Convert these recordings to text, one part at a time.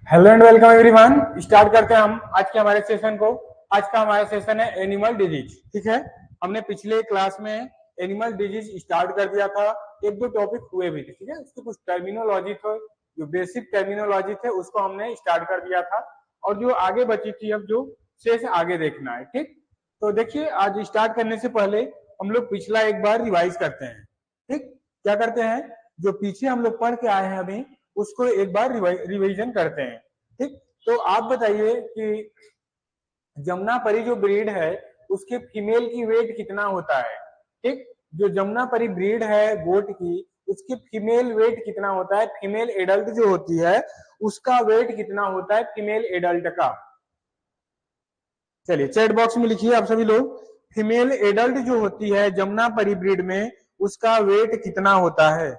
Hello and welcome everyone. Start करते हैं हम आज के हमारे सेशन को। आज का हमारा सेशन है एनिमल डिजीज। ठीक है, हमने पिछले क्लास में एनिमल डिजीज स्टार्ट कर दिया था, एक दो टॉपिक हुए भी थे। ठीक है, उसके कुछ टर्मिनोलॉजी थे, जो बेसिक टर्मिनोलॉजी थे उसको हमने स्टार्ट कर दिया था, और जो आगे बची थी अब जो शेष आगे देखना है। ठीक, तो देखिए आज स्टार्ट करने से पहले हम लोग पिछला एक बार रिवाइज करते हैं। ठीक, क्या करते हैं, जो पीछे हम लोग पढ़ के आए हैं अभी उसको एक बार रिवीजन करते हैं। ठीक, तो आप बताइए कि जमुनापरी जो ब्रीड है उसके फीमेल की वेट कितना होता है। ठीक, जो जमुनापरी ब्रीड है गोट की उसके फीमेल वेट कितना होता है, फीमेल एडल्ट जो होती है उसका वेट कितना होता है फीमेल एडल्ट का। चलिए चैट बॉक्स में लिखिए आप सभी लोग, फीमेल एडल्ट जो होती है जमुनापरी ब्रीड में उसका वेट कितना होता है।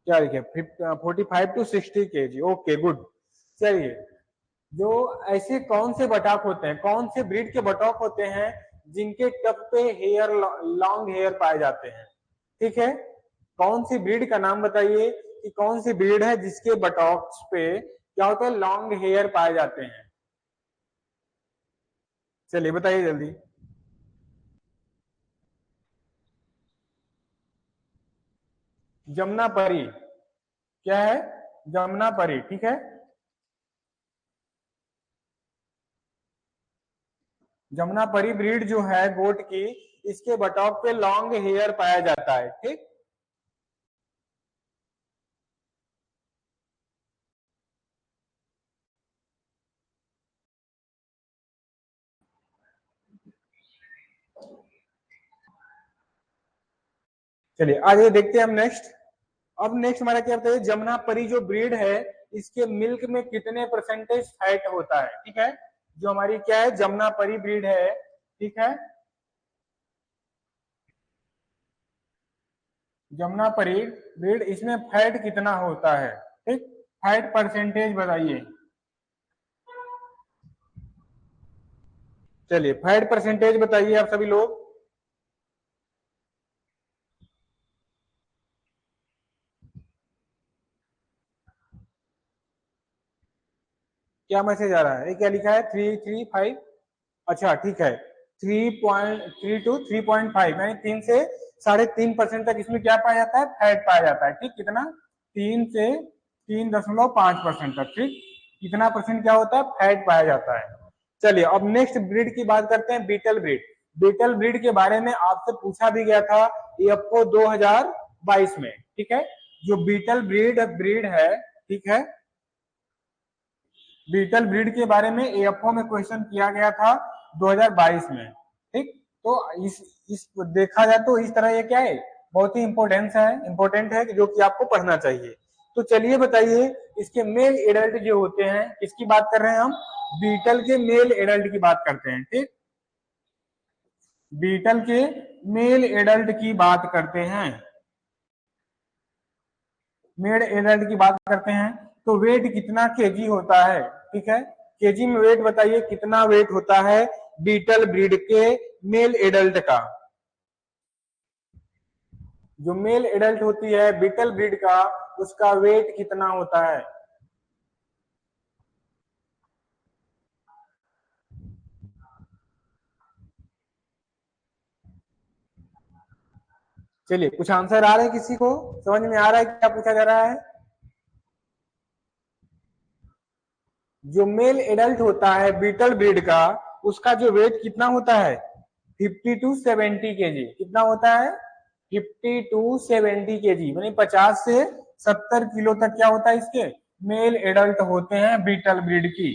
क्या लिखे, 45 to 60 kg। Okay good. चलिए, जो ऐसे कौन से बटाक होते हैं, कौन से ब्रीड के बटाक होते हैं जिनके टप पे हेयर, लॉन्ग हेयर पाए जाते हैं। ठीक है, कौन सी ब्रीड का नाम बताइए कि कौन सी ब्रीड है जिसके बटॉक्स पे क्या होता है, लॉन्ग हेयर पाए जाते हैं। चलिए बताइए जल्दी। जमुनापरी, क्या है, जमुनापरी। ठीक है, जमुनापरी ब्रीड जो है गोट की, इसके बटॉक पे लॉन्ग हेयर पाया जाता है। ठीक, चलिए आगे देखते हैं हम नेक्स्ट। अब नेक्स्ट हमारा क्या बताइए, जमुनापरी जो ब्रीड है इसके मिल्क में कितने परसेंटेज फैट होता है। ठीक है, जो हमारी क्या है जमुनापरी ब्रीड है, ठीक है, जमुनापरी ब्रीड, इसमें फैट कितना होता है। ठीक, फैट परसेंटेज बताइए। चलिए फैट परसेंटेज बताइए आप सभी लोग। क्या मैसेज आ रहा है, ये क्या लिखा है, 335। अच्छा ठीक है, 3.3 to 3.5 यानी 3 से 3.5% तक इसमें क्या पाया जाता है, फैट पाया जाता है। ठीक, कितना, 3 से 3.5% तक। ठीक, कितना परसेंट क्या होता है, फैट पाया जाता है। चलिए अब नेक्स्ट ब्रीड की बात करते हैं, बीटल ब्रीड। बीटल ब्रीड के बारे में आपसे पूछा भी गया था एफओ 2022 में। ठीक है, जो बीटल ब्रीड है, ठीक है, बीटल ब्रीड के बारे में एएफओ में क्वेश्चन किया गया था 2022 में। ठीक, तो इस देखा जाए तो इस तरह ये क्या है, बहुत ही इंपॉर्टेंट है जो कि आपको पढ़ना चाहिए। तो चलिए बताइए, इसके मेल एडल्ट जो होते हैं, किसकी बात कर रहे हैं हम, बीटल के मेल एडल्ट की बात करते हैं। ठीक, बीटल के मेल एडल्ट की बात करते हैं, मेल एडल्ट की बात करते हैं, तो वेट कितना केजी होता है। ठीक है, केजी में वेट बताइए कितना वेट होता है बीटल ब्रीड के मेल एडल्ट का। जो मेल एडल्ट होती है बीटल ब्रीड का, उसका वेट कितना होता है। चलिए कुछ आंसर आ रहे हैं, किसी को समझ में आ रहा है क्या पूछा जा रहा है। जो मेल एडल्ट होता है बीटल ब्रीड का, उसका जो वेट कितना होता है, 50 to 70 kg। कितना होता है, 50 to 70 kg, यानी 50 से 70 किलो तक क्या होता है इसके मेल एडल्ट होते हैं बीटल ब्रीड की।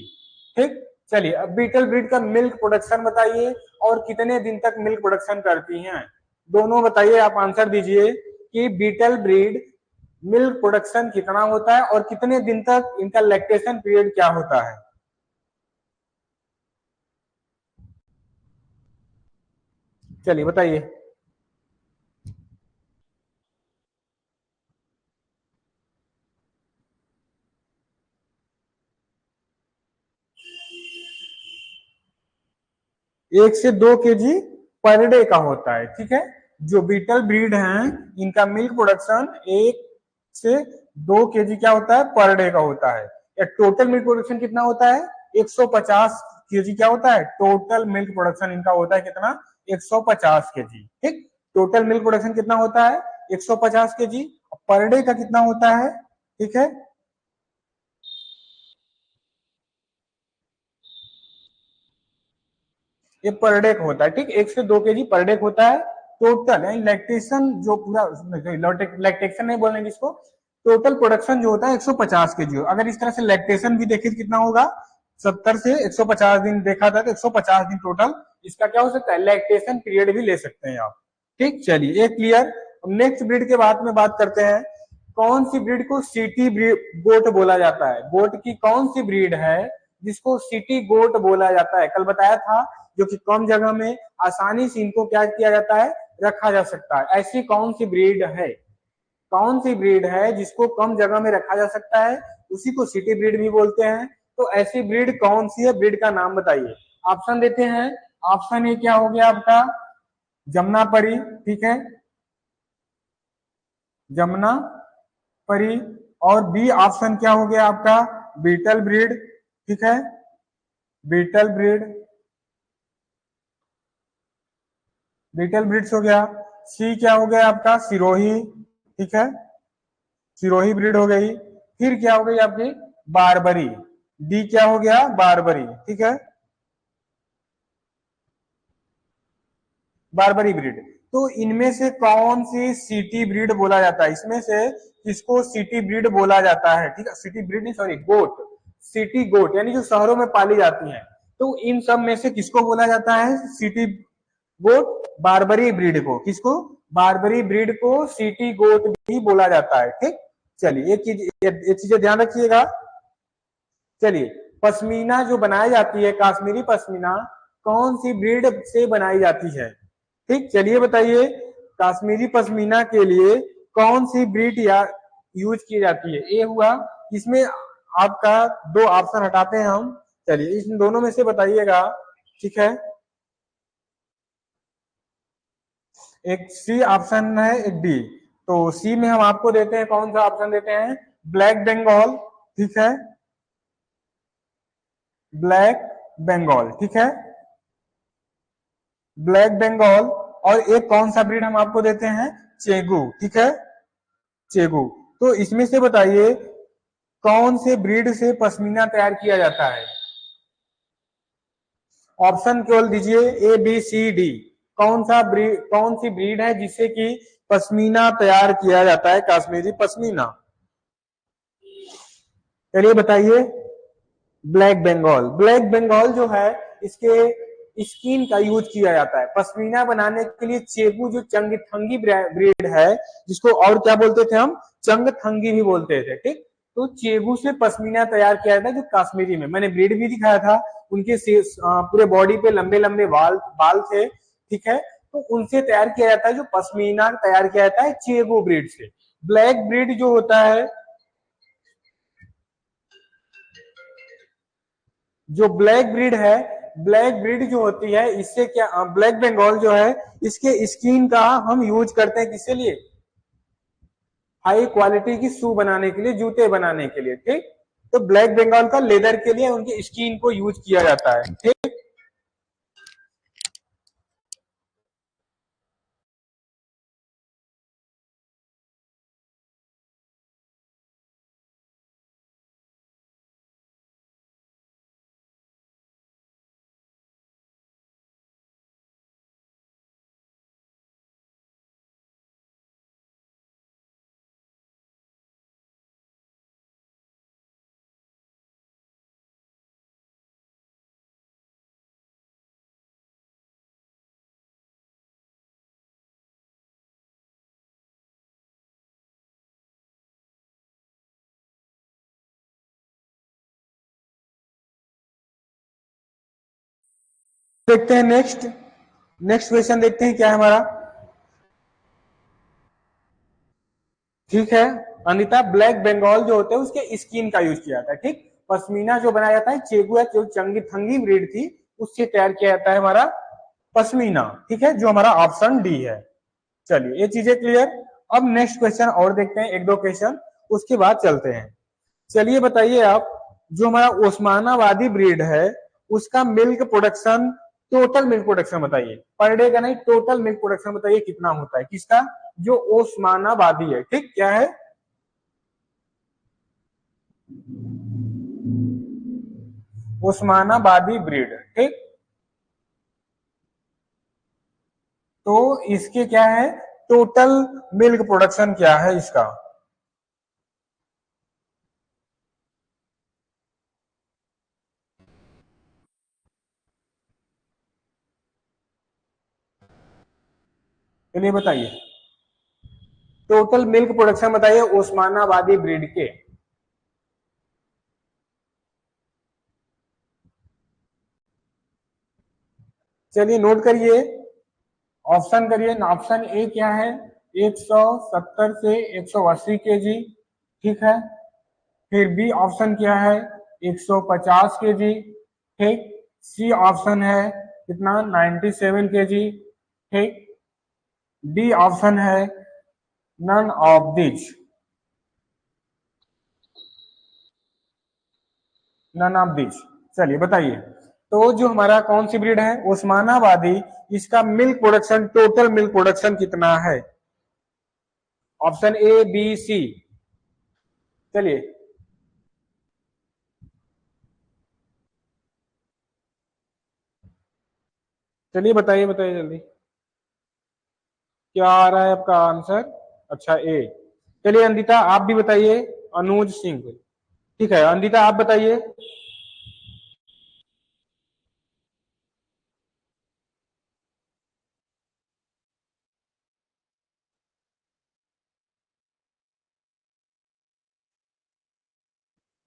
ठीक, चलिए अब बीटल ब्रीड का मिल्क प्रोडक्शन बताइए और कितने दिन तक मिल्क प्रोडक्शन करती हैं, दोनों बताइए, आप आंसर दीजिए कि बीटल ब्रीड मिल्क प्रोडक्शन कितना होता है और कितने दिन तक इनका लैक्टेशन पीरियड क्या होता है। चलिए बताइए। एक से 2 kg पर डे का होता है, ठीक है। जो बीटल ब्रीड हैं इनका मिल्क प्रोडक्शन 1 से 2 kg क्या होता है, पर डे का होता है। या टोटल मिल्क प्रोडक्शन कितना होता है, 150 kg क्या होता है, टोटल मिल्क प्रोडक्शन इनका होता है कितना, 150 kg, ठीक। टोटल मिल्क प्रोडक्शन कितना होता है, 150 kg। पर डे का कितना होता है, ठीक है। ये पर डे का होता है, ठीक। 1 से 2 kg पर डे होता है टोटल, यानी लैक्टेशन जो पूरा, लैक्टेशन नहीं बोलेंगे इसको, टोटल प्रोडक्शन जो होता है 150 kg। अगर इस तरह से लैक्टेशन भी देखे तो कितना होगा, 70 से 150 दिन देखा था, तो 150 दिन टोटल इसका क्या हो सकता है, लैक्टेशन पीरियड भी ले सकते हैं आप, ठीक। चलिए ये क्लियर। नेक्स्ट ब्रीड के बाद में बात करते हैं, कौन सी ब्रीड को सिटी गोट बोला जाता है। गोट की कौन सी ब्रीड है जिसको सिटी गोट बोला जाता है, कल बताया था, जो कि कम जगह में आसानी से इनको क्या किया जाता है, रखा जा सकता है। ऐसी कौन सी ब्रीड है, कौन सी ब्रीड है जिसको कम जगह में रखा जा सकता है, उसी को सिटी ब्रीड भी बोलते हैं। तो ऐसी ब्रीड कौन सी है, ब्रीड का नाम बताइए। ऑप्शन देते हैं। ऑप्शन ए क्या हो गया आपका, जमुनापरी, ठीक है, जमुना परी। और बी ऑप्शन क्या हो गया आपका, बीटल ब्रीड, ठीक है, बीटल ब्रीड, बीटल ब्रीड्स हो गया। सी क्या हो गया आपका, सिरोही, ठीक है, सिरोही ब्रीड हो गई। फिर क्या हो गई आपकी, बारबरी। डी क्या हो गया, बारबरी, ठीक है, बारबरी ब्रीड। तो इनमें से कौन सी सिटी ब्रीड बोला जाता है, इसमें से किसको सिटी ब्रीड बोला जाता है, ठीक है, सिटी ब्रीड नहीं, सॉरी, गोट, सिटी गोट, यानी जो शहरों में पाली जाती हैं। तो इन सब में से किसको बोला जाता है, सिटी गोट, बारबरी ब्रीड को, किसको, बारबरी ब्रीड को सिटी गोट भी बोला जाता है, ठीक। चलिए एक चीजें ध्यान रखिएगा। चलिए, पश्मीना जो बनाई जाती है, काश्मीरी पश्मीना, कौन सी ब्रीड से बनाई जाती है, ठीक। चलिए बताइए, काश्मीरी पश्मीना के लिए कौन सी ब्रीड या यूज की जाती है। ये हुआ, इसमें आपका दो ऑप्शन हटाते हैं हम। चलिए इन दोनों में से बताइएगा, ठीक है। एक सी ऑप्शन है, एक डी। तो सी में हम आपको देते हैं, कौन सा ऑप्शन देते हैं, ब्लैक बंगाल, ठीक है, ब्लैक बंगाल, ठीक है, ब्लैक बंगाल। और एक कौन सा ब्रीड हम आपको देते हैं, चेगू, ठीक है, चेगू। तो इसमें से बताइए कौन से ब्रीड से पश्मीना तैयार किया जाता है। ऑप्शन केवल दीजिए ए बी सी डी। कौन सा ब्रीड, कौन सी ब्रीड है जिससे कि पश्मीना तैयार किया जाता है, काश्मीरी पश्मीना। चलिए बताइए, ब्लैक बंगाल। ब्लैक बंगाल जो है, इसके स्किन का यूज किया जाता है पश्मीना बनाने के लिए। चेगू जो चंगथंगी ब्रीड है, जिसको और क्या बोलते थे हम, चंगथंगी भी बोलते थे, ठीक। तो चेगू से पश्मीना तैयार किया जाता है, जो काश्मीरी में मैंने ब्रीड भी दिखाया था। उनके पूरे बॉडी पे लंबे लंबे बाल बाल थे, ठीक है। तो उनसे तैयार किया जाता है, जो पश्मीना तैयार किया जाता है चेगू ब्रीड से। ब्लैक ब्रीड जो होता है, जो ब्लैक ब्रीड है, ब्लैक ब्रीड जो होती है, इससे क्या, ब्लैक बंगाल जो है, इसके स्किन का हम यूज करते हैं किसके लिए, हाई क्वालिटी की शू बनाने के लिए, जूते बनाने के लिए, ठीक। तो ब्लैक बंगाल का लेदर के लिए उनकी स्किन को यूज किया जाता है, ठीक। देखते हैं नेक्स्ट। नेक्स्ट क्वेश्चन देखते हैं क्या है हमारा। ठीक है अनिता, ब्लैक बंगाल जो होते हैं उसके स्किन का यूज किया जाता है। ठीक, पश्मीना जो बनाया जाता है चेगू या जो थंगी ब्रीड थी उससे तैयार किया जाता है हमारा पश्मीना। ठीक है, जो हमारा ऑप्शन डी है। चलिए ये चीजें क्लियर। अब नेक्स्ट क्वेश्चन और देखते हैं, एक दो क्वेश्चन उसके बाद चलते हैं। चलिए बताइए आप, जो हमारा ओस्मानाबादी ब्रीड है उसका milk production, total milk production बताइए, पर डे का नहीं, टोटल मिल्क प्रोडक्शन बताइए कितना होता है किसका, जो ओस्मानाबादी है। ठीक, क्या है, ओस्मानाबादी ब्रीड। ठीक, तो इसके क्या है, टोटल मिल्क प्रोडक्शन क्या है इसका। चलिए बताइए, टोटल मिल्क प्रोडक्शन बताइए ओस्मानाबादी ब्रीड के। चलिए नोट करिए, ऑप्शन करिए। ऑप्शन ए क्या है, 170 से 180 केजी। ठीक है, फिर बी ऑप्शन क्या है, 150 केजी। ठीक, सी ऑप्शन है कितना, 97 केजी। ठीक, डी ऑप्शन है none of this, none of this. चलिए बताइए, तो जो हमारा कौन सी ब्रीड है ओस्मानाबादी, इसका milk production, total milk production कितना है। Option A B C. चलिए, चलिए बताइए, बताइए जल्दी, क्या आ रहा है आपका आंसर। अच्छा ए। चलिए अंदिता आप भी बताइए, अनुज सिंह। ठीक है अंदिता आप बताइए।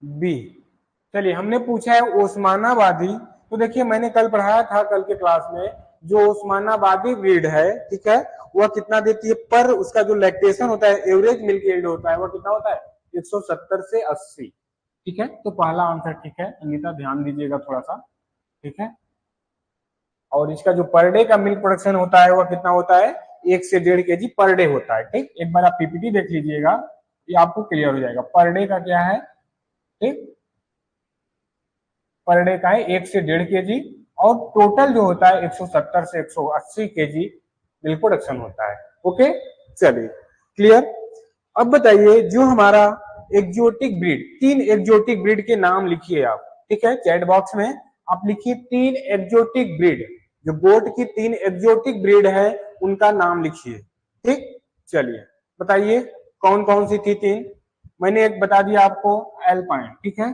बी। चलिए हमने पूछा है ओस्मानाबादी, तो देखिए मैंने कल पढ़ाया था कल के क्लास में, जो ओस्मानाबादी ब्रीड है ठीक है, वह कितना देती है, पर उसका जो लैक्टेशन होता है, एवरेज मिल्क यील्ड होता है, वह कितना होता है, 170 से 80। ठीक है, तो पहला आंसर ठीक है अंकिता, ध्यान दीजिएगा थोड़ा सा। ठीक है, और इसका जो पर डे का मिल्क प्रोडक्शन होता है वह कितना होता है, 1 से 1.5 केजी पर डे होता है। ठीक, एक बार आप पीपीटी देख लीजिएगा, ये आपको क्लियर हो जाएगा पर डे का क्या है। ठीक, पर डे का है 1 से 1.5 केजी, और टोटल जो होता है 170 से 180 केजी मिल्क प्रोडक्शन होता है। ओके, चलिए क्लियर। अब बताइए, जो हमारा एक्जोटिक ब्रीड, 3 एक्जोटिक ब्रीड के नाम लिखिए आप। ठीक है, चैट बॉक्स में आप लिखिए 3 एक्जोटिक ब्रीड, जो गोट की 3 एक्जोटिक ब्रीड है उनका नाम लिखिए। ठीक, चलिए बताइए कौन कौन सी थी 3। मैंने एक बता दिया आपको, एल्पाइन। ठीक है,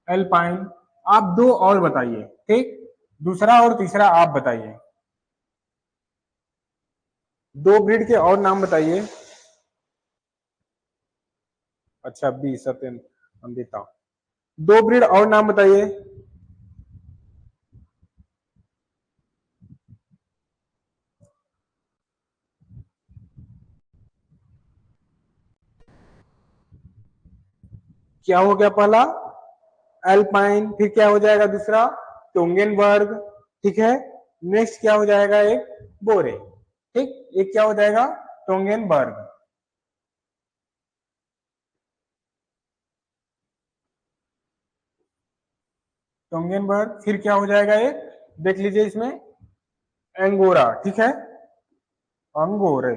एल्पाइन। आप 2 और बताइए। ठीक, दूसरा और तीसरा आप बताइए, 2 ब्रीड के और नाम बताइए। अच्छा बी सत्यन अंबिता, 2 ब्रीड और नाम बताइए। क्या हो गया पहला, एल्पाइन, फिर क्या हो जाएगा दूसरा, टोंगेनबर्ग। ठीक है, नेक्स्ट क्या हो जाएगा, एक बोरे। ठीक, एक क्या हो जाएगा, टोंगेनबर्ग। टोंगेनबर्ग, फिर क्या हो जाएगा, एक देख लीजिए इसमें, एंगोरा। ठीक है, अंगोरे।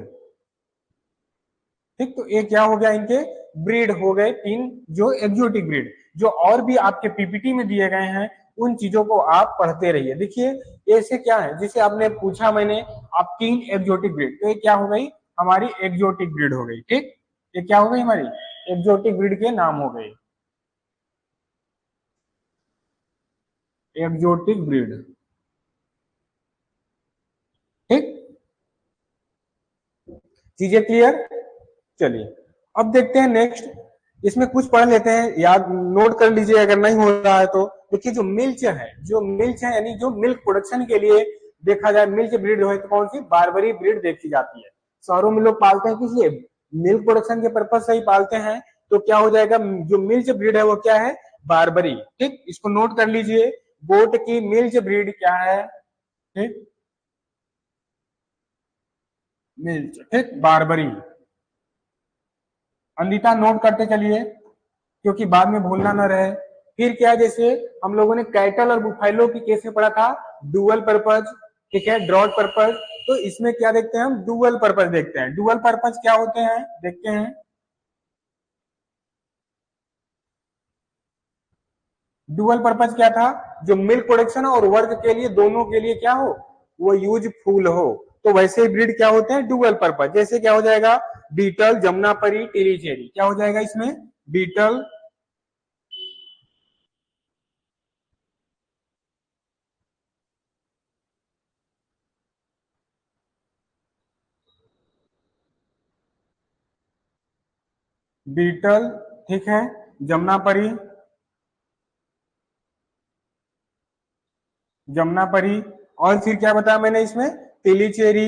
ठीक, तो ये क्या हो गया, इनके ब्रीड हो गए 3 जो एक्जोटिक ब्रीड, जो और भी आपके पीपीटी में दिए गए हैं उन चीजों को आप पढ़ते रहिए। देखिए ऐसे क्या है, जिसे आपने पूछा मैंने, आप 3 एक्जोटिक ब्रीड, तो ये क्या हो गई, हमारी एक्जोटिक ब्रीड हो गई। ठीक, ये क्या हो गई, हमारी एक्जोटिक ब्रीड के नाम हो गए, एक्जोटिक ब्रीड। ठीक, चीजें क्लियर। चलिए अब देखते हैं नेक्स्ट, इसमें कुछ पढ़ लेते हैं, याद नोट कर लीजिए अगर नहीं हो रहा है तो। देखिए जो मिल्च है, जो मिल्च है यानी जो मिल्क प्रोडक्शन के लिए देखा जाए मिल्क ब्रीड हो तो कौन सी बारबरी ब्रीड देखी जाती है। शहरों में लोग पालते हैं किस लिए, मिल्क प्रोडक्शन के पर्पज से ही पालते हैं। तो क्या हो जाएगा, जो मिल्क ब्रीड है वो क्या है, बारबरी। ठीक, इसको नोट कर लीजिए, गोट की मिल्क ब्रीड क्या है, ठीक, मिल्क, ठीक, बारबरी। अंदिता नोट करते चलिए क्योंकि बाद में भूलना न रहे। फिर क्या, जैसे हम लोगों ने कैटल और बुफेलो की केस में पढ़ा था, डुअल पर्पज, ठीक है, ड्रॉट पर्पज। तो इसमें क्या देखते हैं हम, डुअल पर्पज देखते हैं। डुअल पर्पज क्या होते हैं देखते हैं। डुअल पर्पज क्या था, जो मिल्क प्रोडक्शन और वर्क के लिए, दोनों के लिए क्या हो, वो यूजफुल हो। तो वैसे ब्रीड क्या होते हैं, डुअल पर्पज। जैसे क्या हो जाएगा, बीटल, जमुनापरी, टिलीचेरी, क्या हो जाएगा इसमें, बीटल, बीटल, ठीक है, जमुनापरी, जमुनापरी, और फिर क्या बताया मैंने इसमें, तिलीचेरी,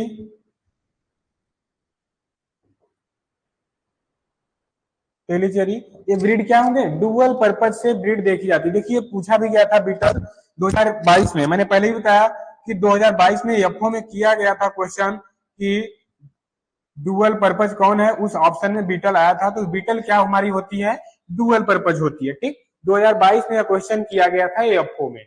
तेलीचेरी। ये ब्रीड क्या होंगे, डुअल पर्पज से ब्रीड देखी जाती है। देखिए पूछा भी गया था बीटल 2022 में, मैंने पहले ही बताया कि 2022 में एफओ में किया गया था क्वेश्चन कि डुअल पर्पज कौन है, उस ऑप्शन में बीटल आया था। तो बीटल क्या हमारी होती है, डुअल पर्पज होती है। ठीक, 2022 में यह क्वेश्चन किया गया था एफओ में।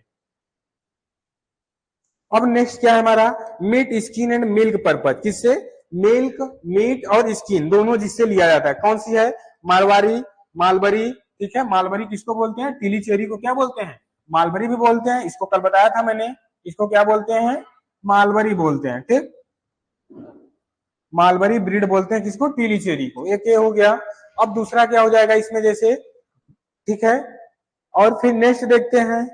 अब नेक्स्ट क्या है हमारा, meat, skin and milk purpose. किससे, मिल्क, मीट और स्किन दोनों जिससे लिया जाता है। कौन सी है, मारवाड़ी, मालबरी, ठीक है, मालबरी किसको बोलते हैं, टीली चेरी को क्या बोलते हैं, मालबरी भी बोलते हैं। इसको कल बताया था मैंने, इसको क्या बोलते हैं, मालबरी बोलते हैं। ठीक, मालबरी ब्रीड बोलते हैं किसको, टीली चेरी को। एक ये हो गया। अब दूसरा क्या हो जाएगा इसमें, जैसे, ठीक है, और फिर नेक्स्ट देखते हैं।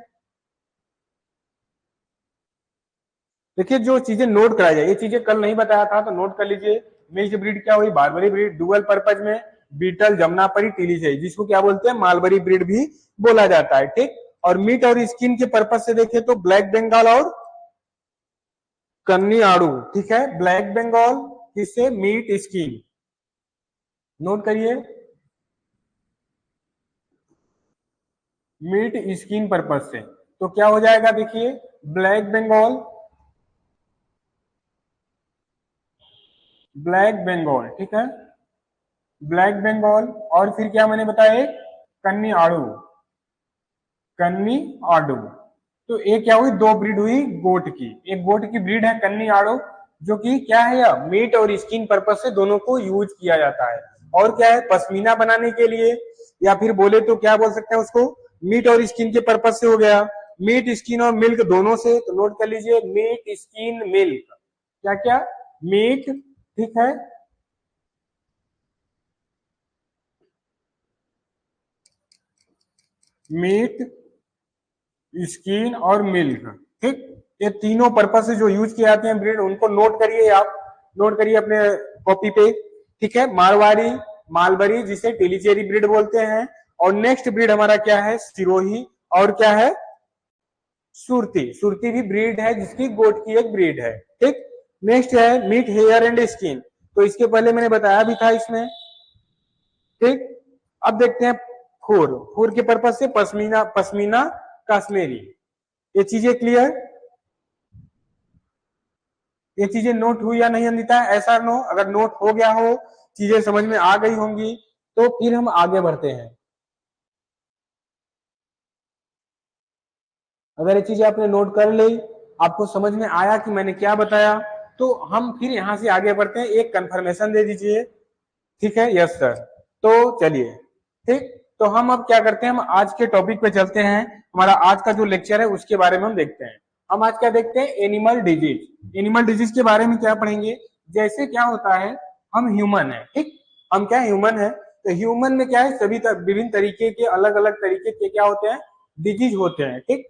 देखिए जो चीजें नोट कराई जाए, ये चीजें कल नहीं बताया था तो नोट कर लीजिए। मिल्क ब्रीड क्या हुई, बारबरी ब्रीड। डुअल पर्पज में बीटल, जमुनापरी, टिलीचेरी, जिसको क्या बोलते हैं, मालबरी ब्रीड भी बोला जाता है। ठीक, और मीट और स्किन के पर्पज से देखें तो ब्लैक बंगाल और कन्नी आड़ू। ठीक है, ब्लैक बंगाल किससे, मीट, स्किन, नोट करिए, मीट स्किन पर्पज से। तो क्या हो जाएगा देखिए, ब्लैक बंगाल, ब्लैक बंगाल, ठीक है, ब्लैक बंगाल, और फिर क्या मैंने बताया, कन्नी आड़ू, कन्नी आड़ू। तो एक क्या हुई, दो ब्रीड हुई गोट की। एक गोट की ब्रीड है कन्नी आड़ू, जो कि क्या है, यह मीट और स्किन पर्पज से दोनों को यूज किया जाता है। और क्या है, पश्मीना बनाने के लिए, या फिर बोले तो क्या बोल सकते हैं उसको, मीट और स्किन के पर्पज से हो गया, मीट, स्किन और मिल्क दोनों से। तो नोट कर लीजिए, मीट, स्किन, मिल्क, क्या क्या, मीट, ठीक है, मीट, स्किन और मिल्क। ठीक, ये तीनों पर्पज से जो यूज किए जाते हैं ब्रीड, उनको नोट करिए आप, नोट करिए अपने कॉपी पे। ठीक है, मारवाड़ी, मालबरी, जिसे टिलीचेरी ब्रीड बोलते हैं। और नेक्स्ट ब्रीड हमारा क्या है, सिरोही, और क्या है, सुरती। सुरती भी ब्रीड है, जिसकी गोट की एक ब्रीड है। ठीक, नेक्स्ट है मीट, हेयर एंड स्किन। तो इसके पहले मैंने बताया भी था इसमें। ठीक, अब देखते हैं फूर। फूर के पर्पज से पश्मीना, पश्मीना, कश्मीरी। ये चीजें क्लियर, ये चीजें नोट हुई या नहीं अंदिता, ऐसा नो, अगर नोट हो गया हो, चीजें समझ में आ गई होंगी, तो फिर हम आगे बढ़ते हैं। अगर ये चीजें आपने नोट कर ली, आपको समझ में आया कि मैंने क्या बताया, तो हम फिर यहां से आगे बढ़ते हैं। एक कंफर्मेशन दे दीजिए, ठीक है, यस सर। तो चलिए, ठीक, तो हम अब क्या करते हैं, हम आज के टॉपिक पे चलते हैं। हमारा आज का जो लेक्चर है उसके बारे में हम देखते हैं। हम आज क्या देखते हैं, एनिमल डिजीज। एनिमल डिजीज के बारे में क्या पढ़ेंगे, जैसे क्या होता है, हम ह्यूमन है, ठीक, हम क्या ह्यूमन है, तो ह्यूमन में क्या है, सभी विभिन्न तरीके के, अलग अलग तरीके के क्या होते हैं, डिजीज होते हैं। ठीक,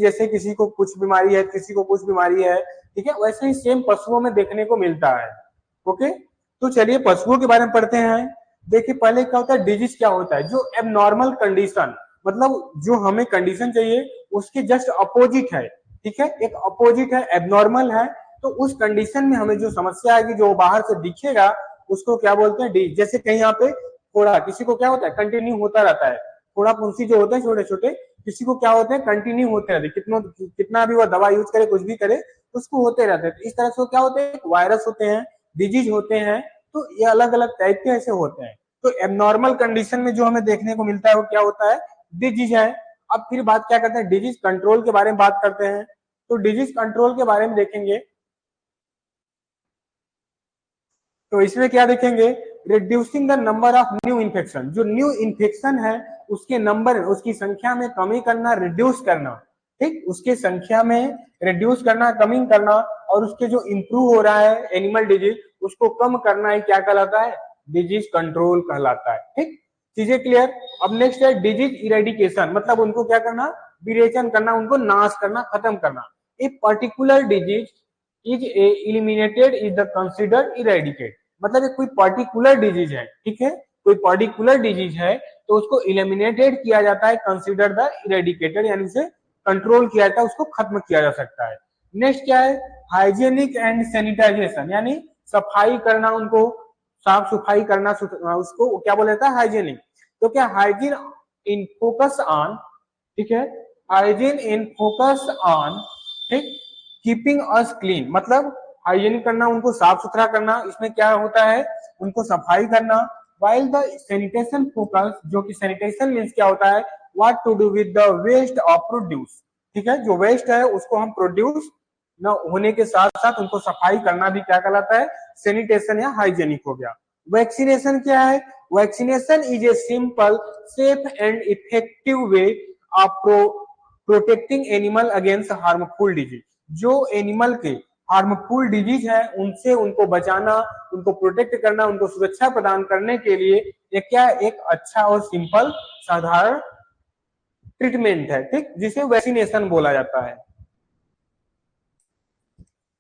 जैसे किसी को कुछ बीमारी है, किसी को कुछ बीमारी है, ठीक है, वैसे ही सेम पशुओं में देखने को मिलता है। ओके, तो चलिए पशुओं के बारे में पढ़ते हैं। देखिए पहले क्या होता है, डिजीज क्या होता है, जो एबनॉर्मल कंडीशन, मतलब जो हमें कंडीशन चाहिए उसके जस्ट अपोजिट है, ठीक है, एक अपोजिट है, एबनॉर्मल है। तो उस कंडीशन में हमें जो समस्या आएगी, जो बाहर से दिखेगा, उसको क्या बोलते हैं, डिजीज। जैसे कहीं यहाँ पे थोड़ा किसी को क्या होता है, कंटिन्यू होता रहता है, थोड़ा फुंसी जो होते हैं छोटे छोटे, किसी को क्या होते हैं, कंटिन्यू होते रहते, कितना भी वो दवा यूज करे, कुछ भी करे, उसको होते रहते हैं। तो इस तरह से क्या होते हैं, वायरस होते हैं, डिजीज होते हैं। तो ये अलग अलग टाइप के ऐसे होते हैं। तो एबनॉर्मल कंडीशन में जो हमें देखने को मिलता है वो क्या होता है, डिजीज है। अब फिर बात क्या करते हैं, डिजीज कंट्रोल के बारे में बात करते हैं। तो डिजीज कंट्रोल के बारे में देखेंगे, तो इसमें क्या देखेंगे, reducing the number of new infection. जो न्यू इन्फेक्शन है उसके नंबर, उसकी संख्या में कमी करना, रिड्यूस करना, ठीक, उसके संख्या में रिड्यूस करना, कमी करना, और उसके जो इंप्रूव हो रहा है एनिमल डिजीज, उसको कम करना ही क्या कहलाता है, डिजीज कंट्रोल कहलाता है। ठीक, चीजें क्लियर। अब नेक्स्ट है डिजीज इरेडिकेशन, मतलब उनको क्या करना, विरेचन करना, उनको नाश करना, खत्म करना। A particular disease is eliminated is the considered eradicate. मतलब कोई पर्टिकुलर डिजीज है, ठीक है, कोई पर्टिकुलर डिजीज है तो उसको इलिमिनेटेड किया जाता है, कंसिडर द इरेडिकेटेड, यानी उसे कंट्रोल किया जाता है, उसको खत्म किया जा सकता है। नेक्स्ट क्या है, हाइजीनिक एंड सैनिटाइजेशन, यानी सफाई करना, उनको साफ सफाई करना, उसको क्या बोला जाता है, हाइजीनिक। तो क्या हाइजीन इन फोकस ऑन, ठीक है, हाइजीन इन फोकस ऑन, ठीक, कीपिंग अस क्लीन, मतलब हाइजीनिक करना, उनको साफ सुथरा करना, इसमें क्या होता है, उनको सफाई करना। वाइल द सैनिटेशन फोकस, जो कि सैनिटेशन मींस क्या होता है, what to do with the waste of produce, ठीक है, जो वेस्ट है उसको हम प्रोड्यूस न होने के साथ साथ उनको सफाई करना भी क्या कहलाता है, सैनिटेशन या हाइजीनिक हो गया। वैक्सीनेशन क्या है, vaccination is a simple, safe and effective way of protecting animal against harmful disease. जो एनिमल के हार्मफुल डिजीज है उनसे उनको बचाना, उनको प्रोटेक्ट करना, उनको सुरक्षा प्रदान करने के लिए ये क्या, एक अच्छा और सिंपल साधारण ट्रीटमेंट है, ठीक, जिसे वैक्सीनेशन बोला जाता है।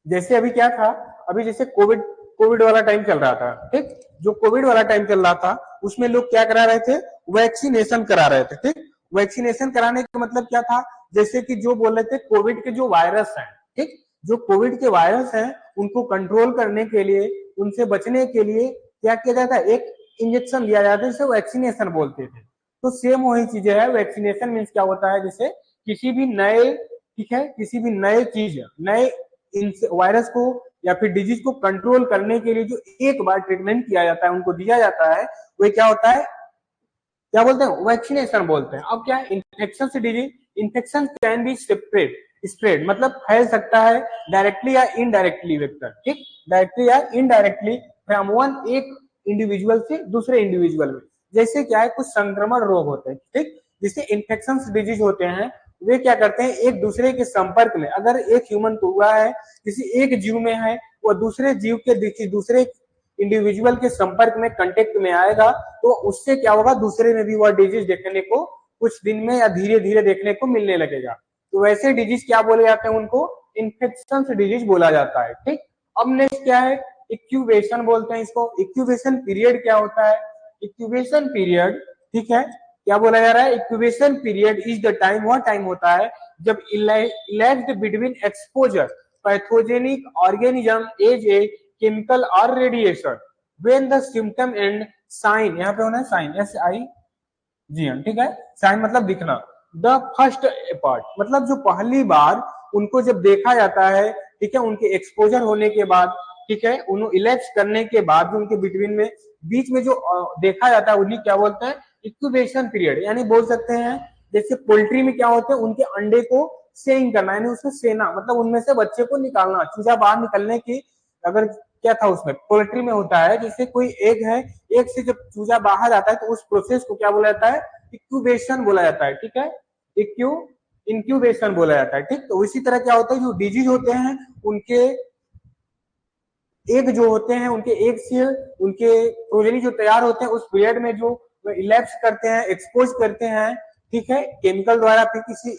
जैसे अभी क्या था, अभी जैसे कोविड कोविड वाला टाइम चल रहा था, ठीक, जो कोविड वाला टाइम चल रहा था उसमें लोग क्या करा रहे थे, वैक्सीनेशन करा रहे थे, ठीक। वैक्सीनेशन कराने का मतलब क्या था, जैसे कि जो बोल रहे थे कोविड के जो वायरस हैं, ठीक, जो कोविड के वायरस हैं उनको कंट्रोल करने के लिए, उनसे बचने के लिए क्या किया जाता है, एक इंजेक्शन दिया जाता है, जिसे वैक्सीनेशन बोलते थे। तो सेम वही चीजें है, वैक्सीनेशन मीन्स क्या होता है, जैसे किसी भी नए, ठीक है, किसी भी नए चीज, नए वायरस को या फिर डिजीज को कंट्रोल करने के लिए जो एक बार ट्रीटमेंट किया जाता है, उनको दिया जाता है, वो क्या होता है, क्या बोलते हैं, वैक्सीनेशन बोलते हैं। अब क्या है, इन्फेक्शन से disease, infection can be spread, spread मतलब फैल सकता है डायरेक्टली या इनडायरेक्टली वेक्टर, ठीक, डायरेक्टली या इनडायरेक्टली फ्रॉम वन, एक इंडिविजुअल से दूसरे इंडिविजुअल में। जैसे क्या है, कुछ संक्रमण रोग होते हैं, ठीक, जिससे इन्फेक्शन डिजीज होते हैं, वे क्या करते हैं, एक दूसरे के संपर्क में, अगर एक ह्यूमन को हुआ है, किसी एक जीव में है, वो दूसरे जीव के दूसरे इंडिविजुअल के संपर्क में, कांटेक्ट में आएगा, तो उससे क्या होगा, दूसरे में भी वह डिजीज देखने को कुछ दिन में या धीरे धीरे देखने को मिलने लगेगा। तो वैसे डिजीज क्या बोले जाते हैं, उनको इन्फेक्शन डिजीज बोला जाता है, ठीक। अब नेक्स्ट क्या है, इक्यूबेशन बोलते हैं इसको। इक्यूबेशन पीरियड क्या होता है, इक्यूबेशन पीरियड, ठीक है, क्या बोला जा रहा है, incubation period is the time, वह टाइम होता है जब elapsed between exposure pathogenic organism as a chemical और radiation when the symptom and sign, यहाँ पे होना है साइन, SI जी हाँ, ठीक है, साइन मतलब दिखना। द फर्स्ट पार्ट मतलब जो पहली बार उनको जब देखा जाता है, ठीक है, उनके एक्सपोजर होने के बाद, ठीक है, उन्हें इलेक्ट करने के बाद उनके बिटवीन में बीच में जो देखा जाता है उन्हें क्या बोलते हैं, इंक्यूबेशन पीरियड। यानी बोल सकते हैं जैसे पोल्ट्री में क्या होते हैं, उनके अंडे को सेइंग करना, यानी उसमें सेना मतलब उनमें से बच्चे को निकालना, चूजा बाहर निकलने की, अगर क्या था उसमें पोल्ट्री में होता है, जैसे कोई एग है, एग से जब चूजा बाहर आता है तो उस प्रोसेस को क्या बोला जाता है, इंक्यूबेशन बोला जाता है, ठीक है, इंक्यूबेशन बोला जाता है, ठीक। तो इसी तरह क्या होता है, जो डिजीज होते हैं उनके एग जो होते हैं, उनके एग से उनके प्रोजेनी जो तैयार होते हैं उस पीरियड में जो इलेप्स करते हैं, एक्सपोज करते हैं, ठीक है, केमिकल द्वारा फिर किसी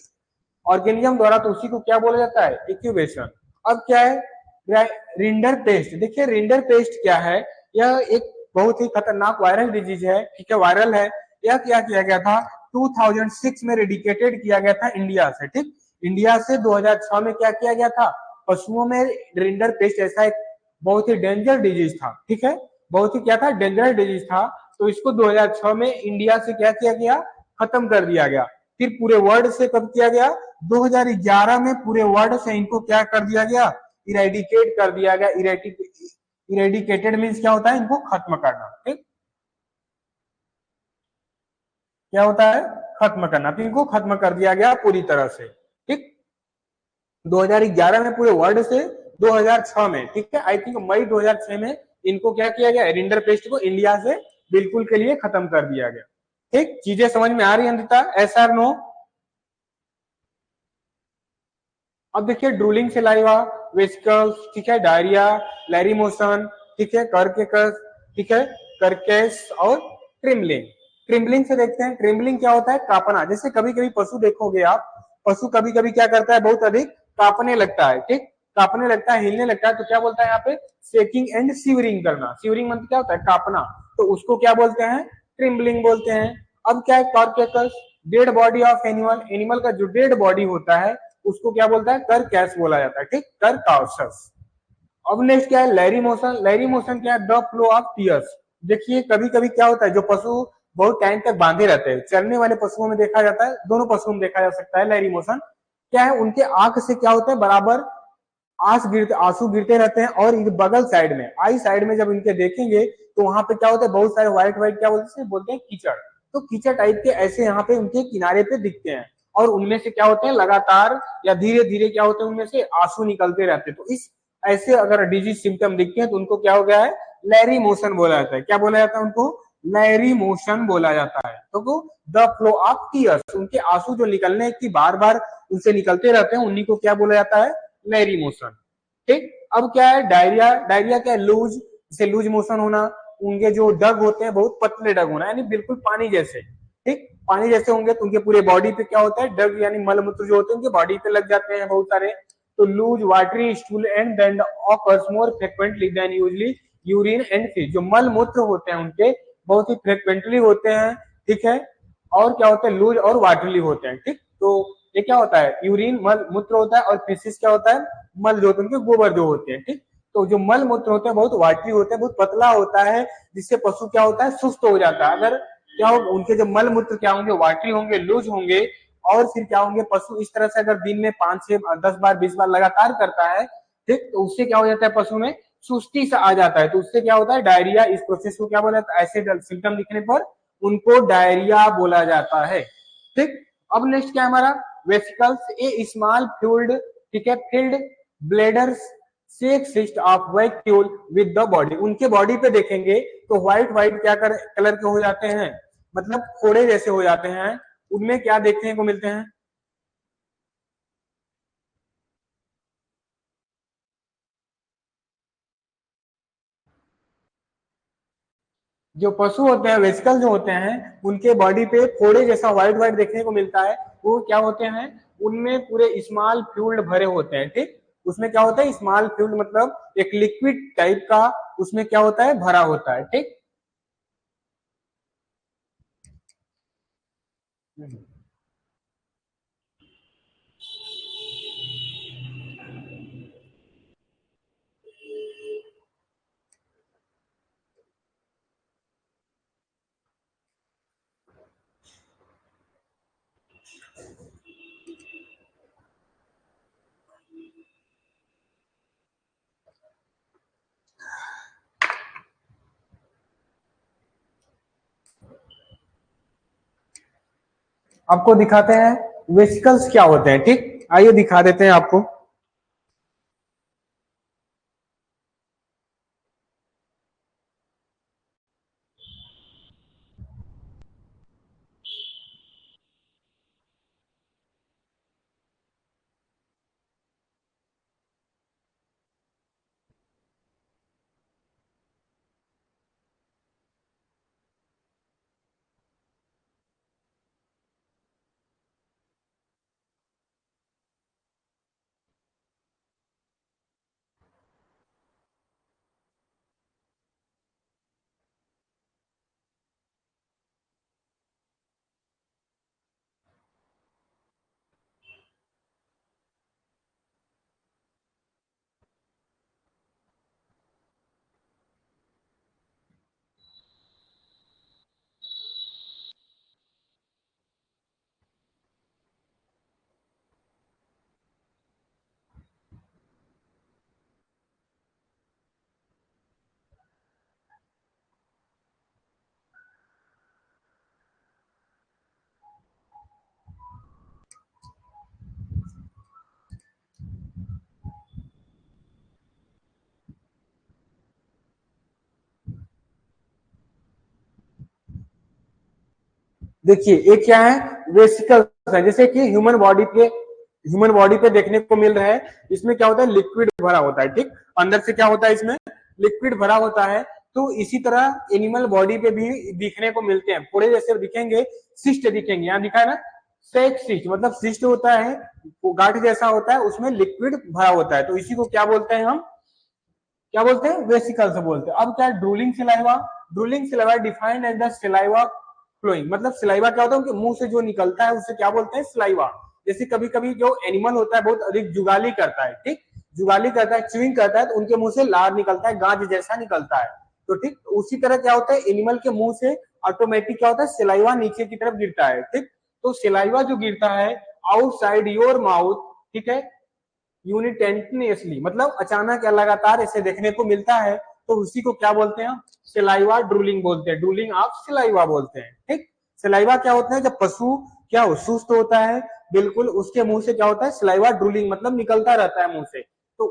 ऑर्गेनिज्म द्वारा, तो उसी को क्या बोला जाता है, इंक्यूबेशन। अब क्या है, रिंडर पेस्ट। देखिए रिंडर पेस्ट क्या है, यह एक बहुत ही खतरनाक वायरल डिजीज है, ठीक है, वायरल है। यह क्या किया गया था, 2006 में रेडिकेटेड किया गया था इंडिया से, ठीक। इंडिया से 2006 में क्या किया गया था, पशुओं में रिंडर पेस्ट ऐसा एक बहुत ही डेंजर डिजीज था, ठीक है, बहुत ही क्या था, डेंजर डिजीज था। तो इसको 2006 में इंडिया से क्या किया गया, खत्म कर दिया गया। फिर पूरे वर्ल्ड से कब किया गया, 2011 में पूरे वर्ल्ड से इनको क्या कर दिया गया, इरेडिकेट कर दिया गया। इरेडिकेटेड मीन्स क्या होता है, इनको खत्म करना, ठीक, क्या होता है, खत्म करना। तो इनको खत्म कर दिया गया पूरी तरह से, ठीक, 2011 में पूरे वर्ल्ड से, 2006 में, ठीक है, आई थिंक मई 2006 में इनको क्या किया गया, रिंडर पेस्ट को इंडिया से बिल्कुल के लिए खत्म कर दिया गया। ठीक, चीजें समझ में आ रही है अंदिता, एस आर नो? अब देखिए ड्रूलिंग से लाइवा, वेसिकल्स, ठीक है, डायरिया, लैरी मोशन, ठीक है, करकेकस, ठीक है, करकेस और ट्रिम्बलिंग। ट्रिम्बलिंग से देखते हैं, ट्रिम्बलिंग क्या होता है, कांपना। जैसे कभी कभी पशु देखोगे आप, पशु कभी कभी क्या करता है, बहुत अधिक कांपने लगता है, ठीक, कांपने लगता है, हिलने लगता है, तो क्या बोलता है यहाँ पे, शेकिंग एंड शिवरिंग करना। शिवरिंग मतलब क्या होता है, कांपना, तो उसको क्या बोलते हैं, ट्रिम्बलिंग बोलते हैं। अब क्या है, carcass, dead body of animal, animal का जो डेड बॉडी होता है उसको क्या बोलता है, कर कैश बोला जाता है, ठीक, कर काउसस। अब नेक्स्ट क्या है, लैरी मोशन। लैरी मोशन क्या है, द फ्लो ऑफ टीयर्स। देखिए कभी कभी क्या होता है, जो पशु बहुत टाइम तक बांधे रहते हैं, चरने वाले पशुओं में देखा जाता है, दोनों पशुओं में देखा जा सकता है लैरी मोशन। क्या है, उनके आंख से क्या होता है, बराबर आंसू गिरते रहते हैं, और बगल साइड में, आई साइड में जब इनके देखेंगे तो वहां पे क्या होता है, बहुत सारे व्हाइट व्हाइट क्या बोलते हैं कीचड़। तो कीचड़ टाइप के ऐसे यहाँ पे उनके किनारे पे दिखते हैं, और उनमें से क्या होते हैं, लगातार या धीरे धीरे क्या होते हैं, उनमें से आंसू निकलते रहते हैं। तो इस ऐसे अगर डिजीज सिम्टम दिखते हैं तो उनको क्या हो गया है, लैरी मोशन बोला जाता है। क्या बोला जाता है उनको, लैरी मोशन बोला जाता है। तो द फ्लो ऑफ टीयर्स, उनके आंसू जो निकलने की बार बार उनसे निकलते रहते हैं, उन्हीं को क्या बोला जाता है, लैरी मोशन। ठीक, अब क्या है, डायरिया। डायरिया क्या है, लूज, जैसे लूज मोशन होना, उनके जो डग होते हैं बहुत पतले डग होना, यानी बिल्कुल पानी जैसे, ठीक, पानी जैसे होंगे, तो उनके पूरे बॉडी पे क्या होता है, डग यानी मलमूत्र जो होते हैं उनके बॉडी पे लग जाते हैं बहुत सारे। तो loose watery stool and then occurs more frequently than usually urine and faeces. जो मल मूत्र होते हैं उनके बहुत ही फ्रिक्वेंटली होते हैं, ठीक है, और क्या होते हैं, लूज और वाटरली होते हैं, ठीक। तो ये क्या होता है, यूरिन मल मूत्र होता है, और फीसिस क्या होता है, मल जो होते हैं उनके गोबर जो होते हैं, ठीक। तो जो मल मूत्र होते हैं बहुत वाटरी होते हैं, बहुत पतला होता है, जिससे पशु क्या होता है, सुस्त हो जाता है। अगर क्या होगा, उनके जो मल मूत्र क्या होंगे, वाटरी होंगे, लूज होंगे, और फिर क्या होंगे, पशु इस तरह से अगर दिन में 5 से 10 बार 20 बार लगातार करता है, ठीक, तो उससे क्या हो जाता है, पशु में सुस्ती सा आ जाता है, तो उससे क्या होता है, डायरिया। इस प्रोसेस को क्या बोला जाता है, ऐसे सिम्टम दिखने पर उनको डायरिया बोला जाता है, ठीक। अब नेक्स्ट क्या है हमारा, वेसिकल्स, ए स्मॉल फ्लूइड, ठीक है, फिल्ड ब्लेडर्स से exist of vacuole with the body. उनके बॉडी पे देखेंगे तो व्हाइट व्हाइट क्या कलर के हो जाते हैं, मतलब फोड़े जैसे हो जाते हैं। उनमें क्या देखने को मिलते हैं, जो पशु होते हैं, वेसिकल जो होते हैं, उनके बॉडी पे फोड़े जैसा व्हाइट व्हाइट देखने को मिलता है। वो क्या होते हैं, उनमें पूरे स्मॉल फ्लूइड भरे होते हैं, ठीक। उसमें क्या होता है, स्मॉल फ्लूइड मतलब एक लिक्विड टाइप का, उसमें क्या होता है, भरा होता है, ठीक। आपको दिखाते हैं वेसिकल्स क्या होते हैं, ठीक, आइए दिखा देते हैं आपको। देखिए ये क्या है, वेसिकल्स है, जैसे कि ह्यूमन बॉडी पे देखने को मिल रहा है, इसमें क्या होता है, लिक्विड भरा होता है, ठीक, अंदर से क्या होता है, इसमें लिक्विड भरा होता है। तो इसी तरह एनिमल बॉडी पे भी दिखने को मिलते हैं, थोड़े जैसे दिखेंगे, सिस्ट दिखेंगे, यहाँ दिखा है ना, सेक सिस्ट, मतलब सिस्ट होता है, वो गांठ जैसा होता है, उसमें लिक्विड भरा होता है, तो इसी को क्या बोलते हैं, हम क्या बोलते हैं, वेसिकल से बोलते हैं। अब क्या, drooling saliva defined as the saliva flowing, मतलब सिलाइवा क्या होता है, उनके मुंह से जो निकलता है उसे क्या बोलते हैं, सिलाइवा। जैसे कभी कभी जो एनिमल होता है बहुत अधिक जुगाली करता है, ठीक, जुगाली करता है, च्युइंग करता है, तो उनके मुंह से लार निकलता है, गाज जैसा निकलता है, तो ठीक, उसी तरह क्या होता है, एनिमल के मुंह से ऑटोमेटिक क्या होता है, सिलाइवा नीचे की तरफ गिरता है, ठीक, तो सिलाइवा जो गिरता है आउटसाइड योर माउथ, ठीक है, यूनिटेंटनियसली, मतलब अचानक या लगातार इसे देखने को मिलता है, तो उसी को क्या बोलते हैं, सिलाइवा ड्रूलिंग बोलते हैं, ड्रूलिंग ऑफ सिलाइवा बोलते हैं, ठीक। सिलाइवा क्या होता है, जब पशु क्या हो, सुस्त होता है, बिल्कुल उसके मुंह से क्या होता है, सिलाइवा ड्रूलिंग, मतलब निकलता रहता है मुंह से, तो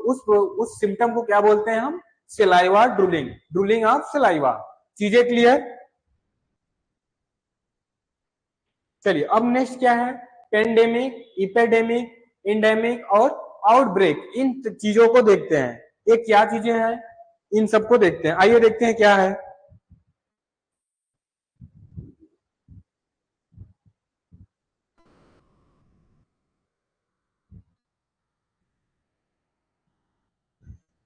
उस सिम्टम को क्या बोलते हैं हम, saliva drooling, drooling of saliva. चीजें क्लियर। चलिए अब नेक्स्ट क्या है, पेंडेमिक, इपेडेमिक, इंडेमिक और आउटब्रेक, इन चीजों को देखते हैं, ये क्या चीजें हैं, इन सबको देखते हैं, आइए देखते हैं क्या है।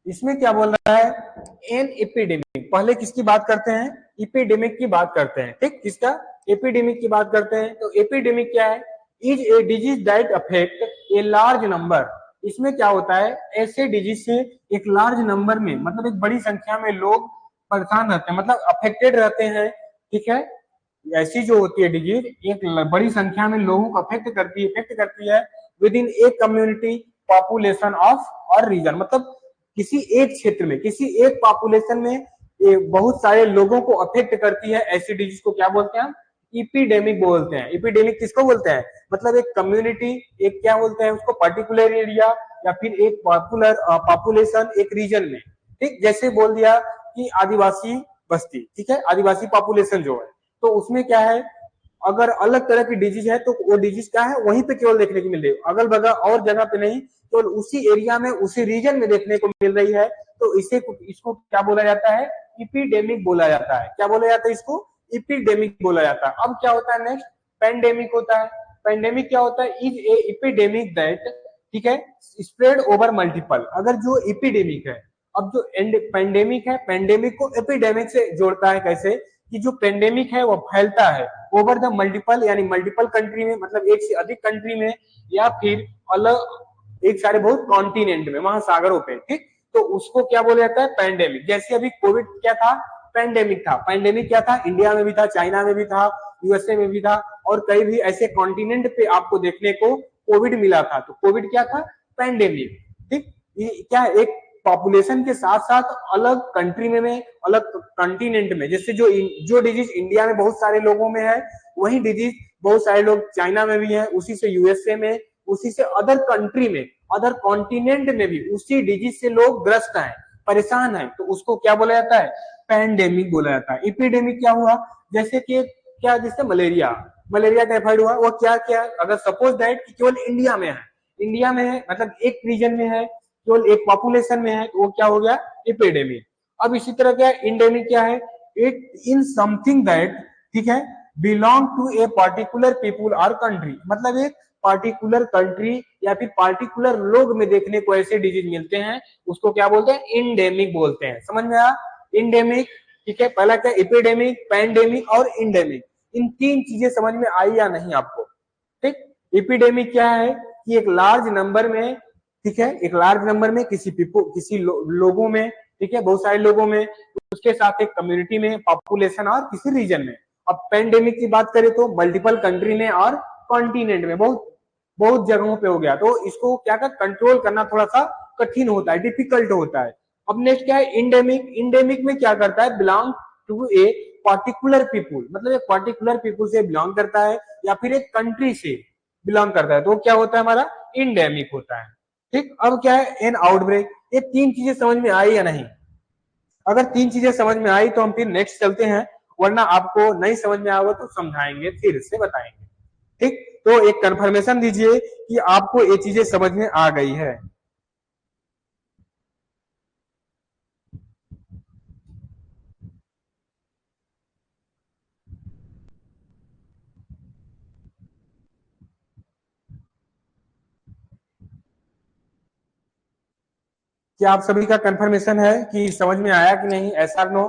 इसमें क्या बोल रहा है, एन एपिडेमिक, पहले किसकी बात करते हैं, एपिडेमिक की बात करते हैं, ठीक, किसका, एपिडेमिक की बात करते हैं, तो एपिडेमिक क्या है, is a disease that affect a large number, इसमें क्या होता है, ऐसे डिजीज से एक लार्ज नंबर में, मतलब एक बड़ी संख्या में लोग परेशान रहते हैं, मतलब अफेक्टेड रहते हैं, ठीक है, ऐसी जो होती है डिजीज एक बड़ी संख्या में लोगों को अफेक्ट करती है विद इन एक कम्युनिटी, पॉपुलेशन ऑफ और रीजन, मतलब किसी एक क्षेत्र में, किसी एक पॉपुलेशन में ये बहुत सारे लोगों को अफेक्ट करती है, ऐसी डिजीज को क्या बोलते हैं हम, इपिडेमिक बोलते हैं। इपिडेमिक किसको बोलते हैं, मतलब एक कम्युनिटी, एक क्या बोलते हैं उसको, पर्टिकुलर एरिया या फिर एक पॉपुलेशन एक रीजन में, ठीक, जैसे बोल दिया कि आदिवासी बस्ती, ठीक है, आदिवासी पॉपुलेशन जो है, तो उसमें क्या है, अगर अलग तरह की डिजीज है तो वो डिजीज क्या है, वहीं पे केवल देखने को मिल रही है, अगल बगल और जगह पे नहीं, केवल उसी एरिया में उसी रीजन में देखने को मिल रही है, तो इसे इसको क्या बोला जाता है, इपिडेमिक बोला जाता है, क्या बोला जाता है इसको, इपिडेमिक बोला जाता है। अब क्या होता है नेक्स्ट, पेंडेमिक होता है। पेंडेमिक क्या होता है, इज ए इपिडेमिक दैट, ठीक है, स्प्रेड ओवर मल्टीपल, अगर जो इपिडेमिक है, अब जो पेंडेमिक है, पेंडेमिक को एपिडेमिक से जोड़ता है, कैसे कि जो पेंडेमिक है वो फैलता है ओवर द मल्टीपल, यानी मल्टीपल कंट्री में, मतलब एक से अधिक कंट्री में, या फिर अलग एक सारे बहुत कॉन्टिनेंट में, महासागरों पे, ठीक, तो उसको क्या बोला जाता है, पेंडेमिक। जैसे अभी कोविड क्या था, पेंडेमिक था, पेंडेमिक क्या था, इंडिया में भी था, चाइना में भी था, यूएसए में भी था, और कई भी ऐसे कॉन्टिनेंट पे आपको देखने को कोविड मिला था, तो कोविड क्या था, पेंडेमिक, ठीक, ये क्या है, एक पॉपुलेशन के साथ साथ अलग कंट्री में अलग कंटिनेंट में, जैसे जो डिजीज इंडिया में बहुत सारे लोगों में है, वही डिजीज बहुत सारे लोग चाइना में भी है, उसी से यूएसए में, उसी से अदर कंट्री में, अदर कॉन्टिनेंट में भी उसी डिजीज से लोग ग्रस्त हैं, परेशान हैं, तो उसको क्या बोला जाता है, पैंडेमिक बोला जाता है। इपिडेमिक क्या हुआ, जैसे कि क्या, जैसे मलेरिया, मलेरिया टाइफाइड हुआ, वो क्या क्या, अगर सपोज दैट कि केवल इंडिया में है, इंडिया में है, मतलब एक रीजन में है, केवल एक पॉपुलेशन में है, तो वो क्या हो गया, एपिडेमिक। अब इसी तरह क्या, इंडेमिक क्या है, इट इन समथिंग दैट, ठीक है, belong to a particular people और कंट्री, मतलब एक पार्टिकुलर कंट्री या फिर पार्टिकुलर लोग में देखने को ऐसे डिजीज मिलते हैं, उसको क्या बोलते हैं, इंडेमिक बोलते हैं। समझ में आया, इंडेमिक, ठीक है, पहला क्या, एपिडेमिक, पैंडेमिक और इंडेमिक, इन तीन चीजें समझ में आई या नहीं आपको, ठीक। एपिडेमिक क्या है कि एक लार्ज नंबर में, ठीक है, एक लार्ज नंबर में किसी लोगों में, ठीक है, बहुत सारे लोगों में, उसके साथ एक कम्युनिटी में, पॉपुलेशन और किसी रीजन में। अब पेंडेमिक की बात करें तो मल्टीपल कंट्री में और कॉन्टिनेंट में, बहुत बहुत जगहों पे हो गया, तो इसको क्या कर कंट्रोल करना थोड़ा सा कठिन होता है, डिफिकल्ट होता है। अब नेक्स्ट क्या है, इंडेमिक, इंडेमिक में क्या करता है, belong to a particular people, मतलब एक पर्टिकुलर पीपुल से बिलोंग करता है या फिर एक कंट्री से बिलोंग करता है, तो क्या होता है हमारा, इंडेमिक होता है, ठीक। अब क्या है, एन आउटब्रेक, ये तीन चीजें समझ में आई या नहीं, अगर तीन चीजें समझ में आई तो हम फिर नेक्स्ट चलते हैं वरना आपको नहीं समझ में आएगा तो समझाएंगे, फिर से बताएंगे। ठीक, तो एक कंफर्मेशन दीजिए कि आपको ये चीजें समझ में आ गई है। क्या आप सभी का कंफर्मेशन है कि समझ में आया कि नहीं? ऐसा नो?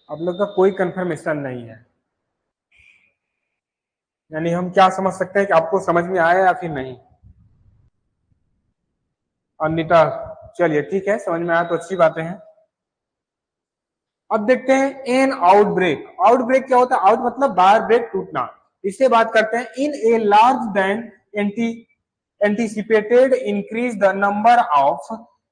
आप लोग का कोई कंफर्मेशन नहीं है, यानी हम क्या समझ सकते हैं कि आपको समझ में आया या फिर नहीं? अनिता, चलिए ठीक है, समझ में आया तो अच्छी बातें हैं। अब देखते हैं एन आउटब्रेक। आउटब्रेक क्या होता है? आउट मतलब बाहर, ब्रेक टूटना। इससे बात करते हैं in a large than anti anticipated increase the number of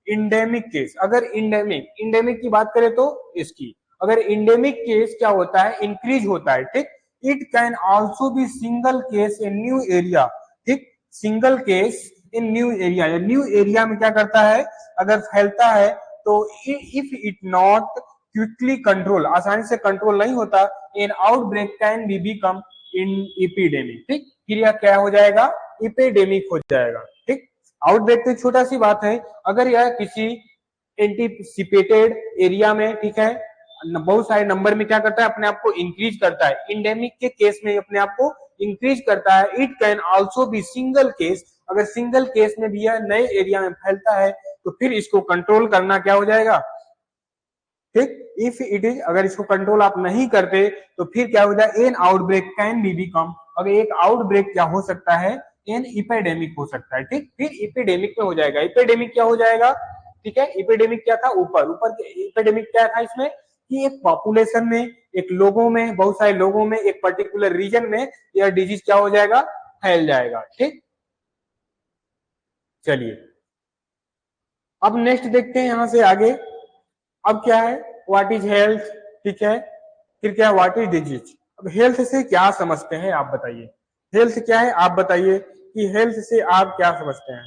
endemic case. अगर इंडेमिक की बात करें तो इसकी, अगर इंडेमिक केस क्या होता है? इंक्रीज होता है। ठीक, it can also be single case in new area. ठीक, single case in new area, new area में क्या करता है? अगर फैलता है तो if it not quickly control, आसानी से कंट्रोल नहीं होता, an outbreak can be become an epidemic. ठीक, फिर यह क्या हो जाएगा? इपिडेमिक हो जाएगा। ठीक, आउटब्रेक तो छोटा सी बात है, अगर यह किसी एंटीसिपेटेड एरिया में, ठीक है, बहुत सारे नंबर में क्या करता है? अपने आप को इंक्रीज करता है। इंडेमिक के केस में अपने आप को इंक्रीज करता है। It can also be single case, अगर सिंगल केस में भी यह नए एरिया में फैलता है तो फिर इसको कंट्रोल करना क्या हो जाएगा? ठीक, इफ इट इज, अगर इसको कंट्रोल आप नहीं करते तो फिर क्या हो जाए? N outbreak can be become, अगर एक आउटब्रेक क्या हो सकता है? एन इपिडेमिक हो सकता है। ठीक, फिर इपिडेमिक में हो जाएगा। इपिडेमिक क्या हो जाएगा? ठीक है, इपिडेमिक क्या था? ऊपर ऊपर इपिडेमिक क्या था इसमें कि एक पॉपुलेशन में, एक लोगों में, बहुत सारे लोगों में, एक पर्टिकुलर रीजन में यह डिजीज क्या हो जाएगा? फैल जाएगा। ठीक, चलिए अब नेक्स्ट देखते हैं यहां से आगे। अब क्या है? What is health? ठीक है, फिर क्या है? What is disease? अब हेल्थ से क्या समझते हैं आप बताइए? हेल्थ क्या है आप बताइए कि हेल्थ से आप क्या समझते हैं?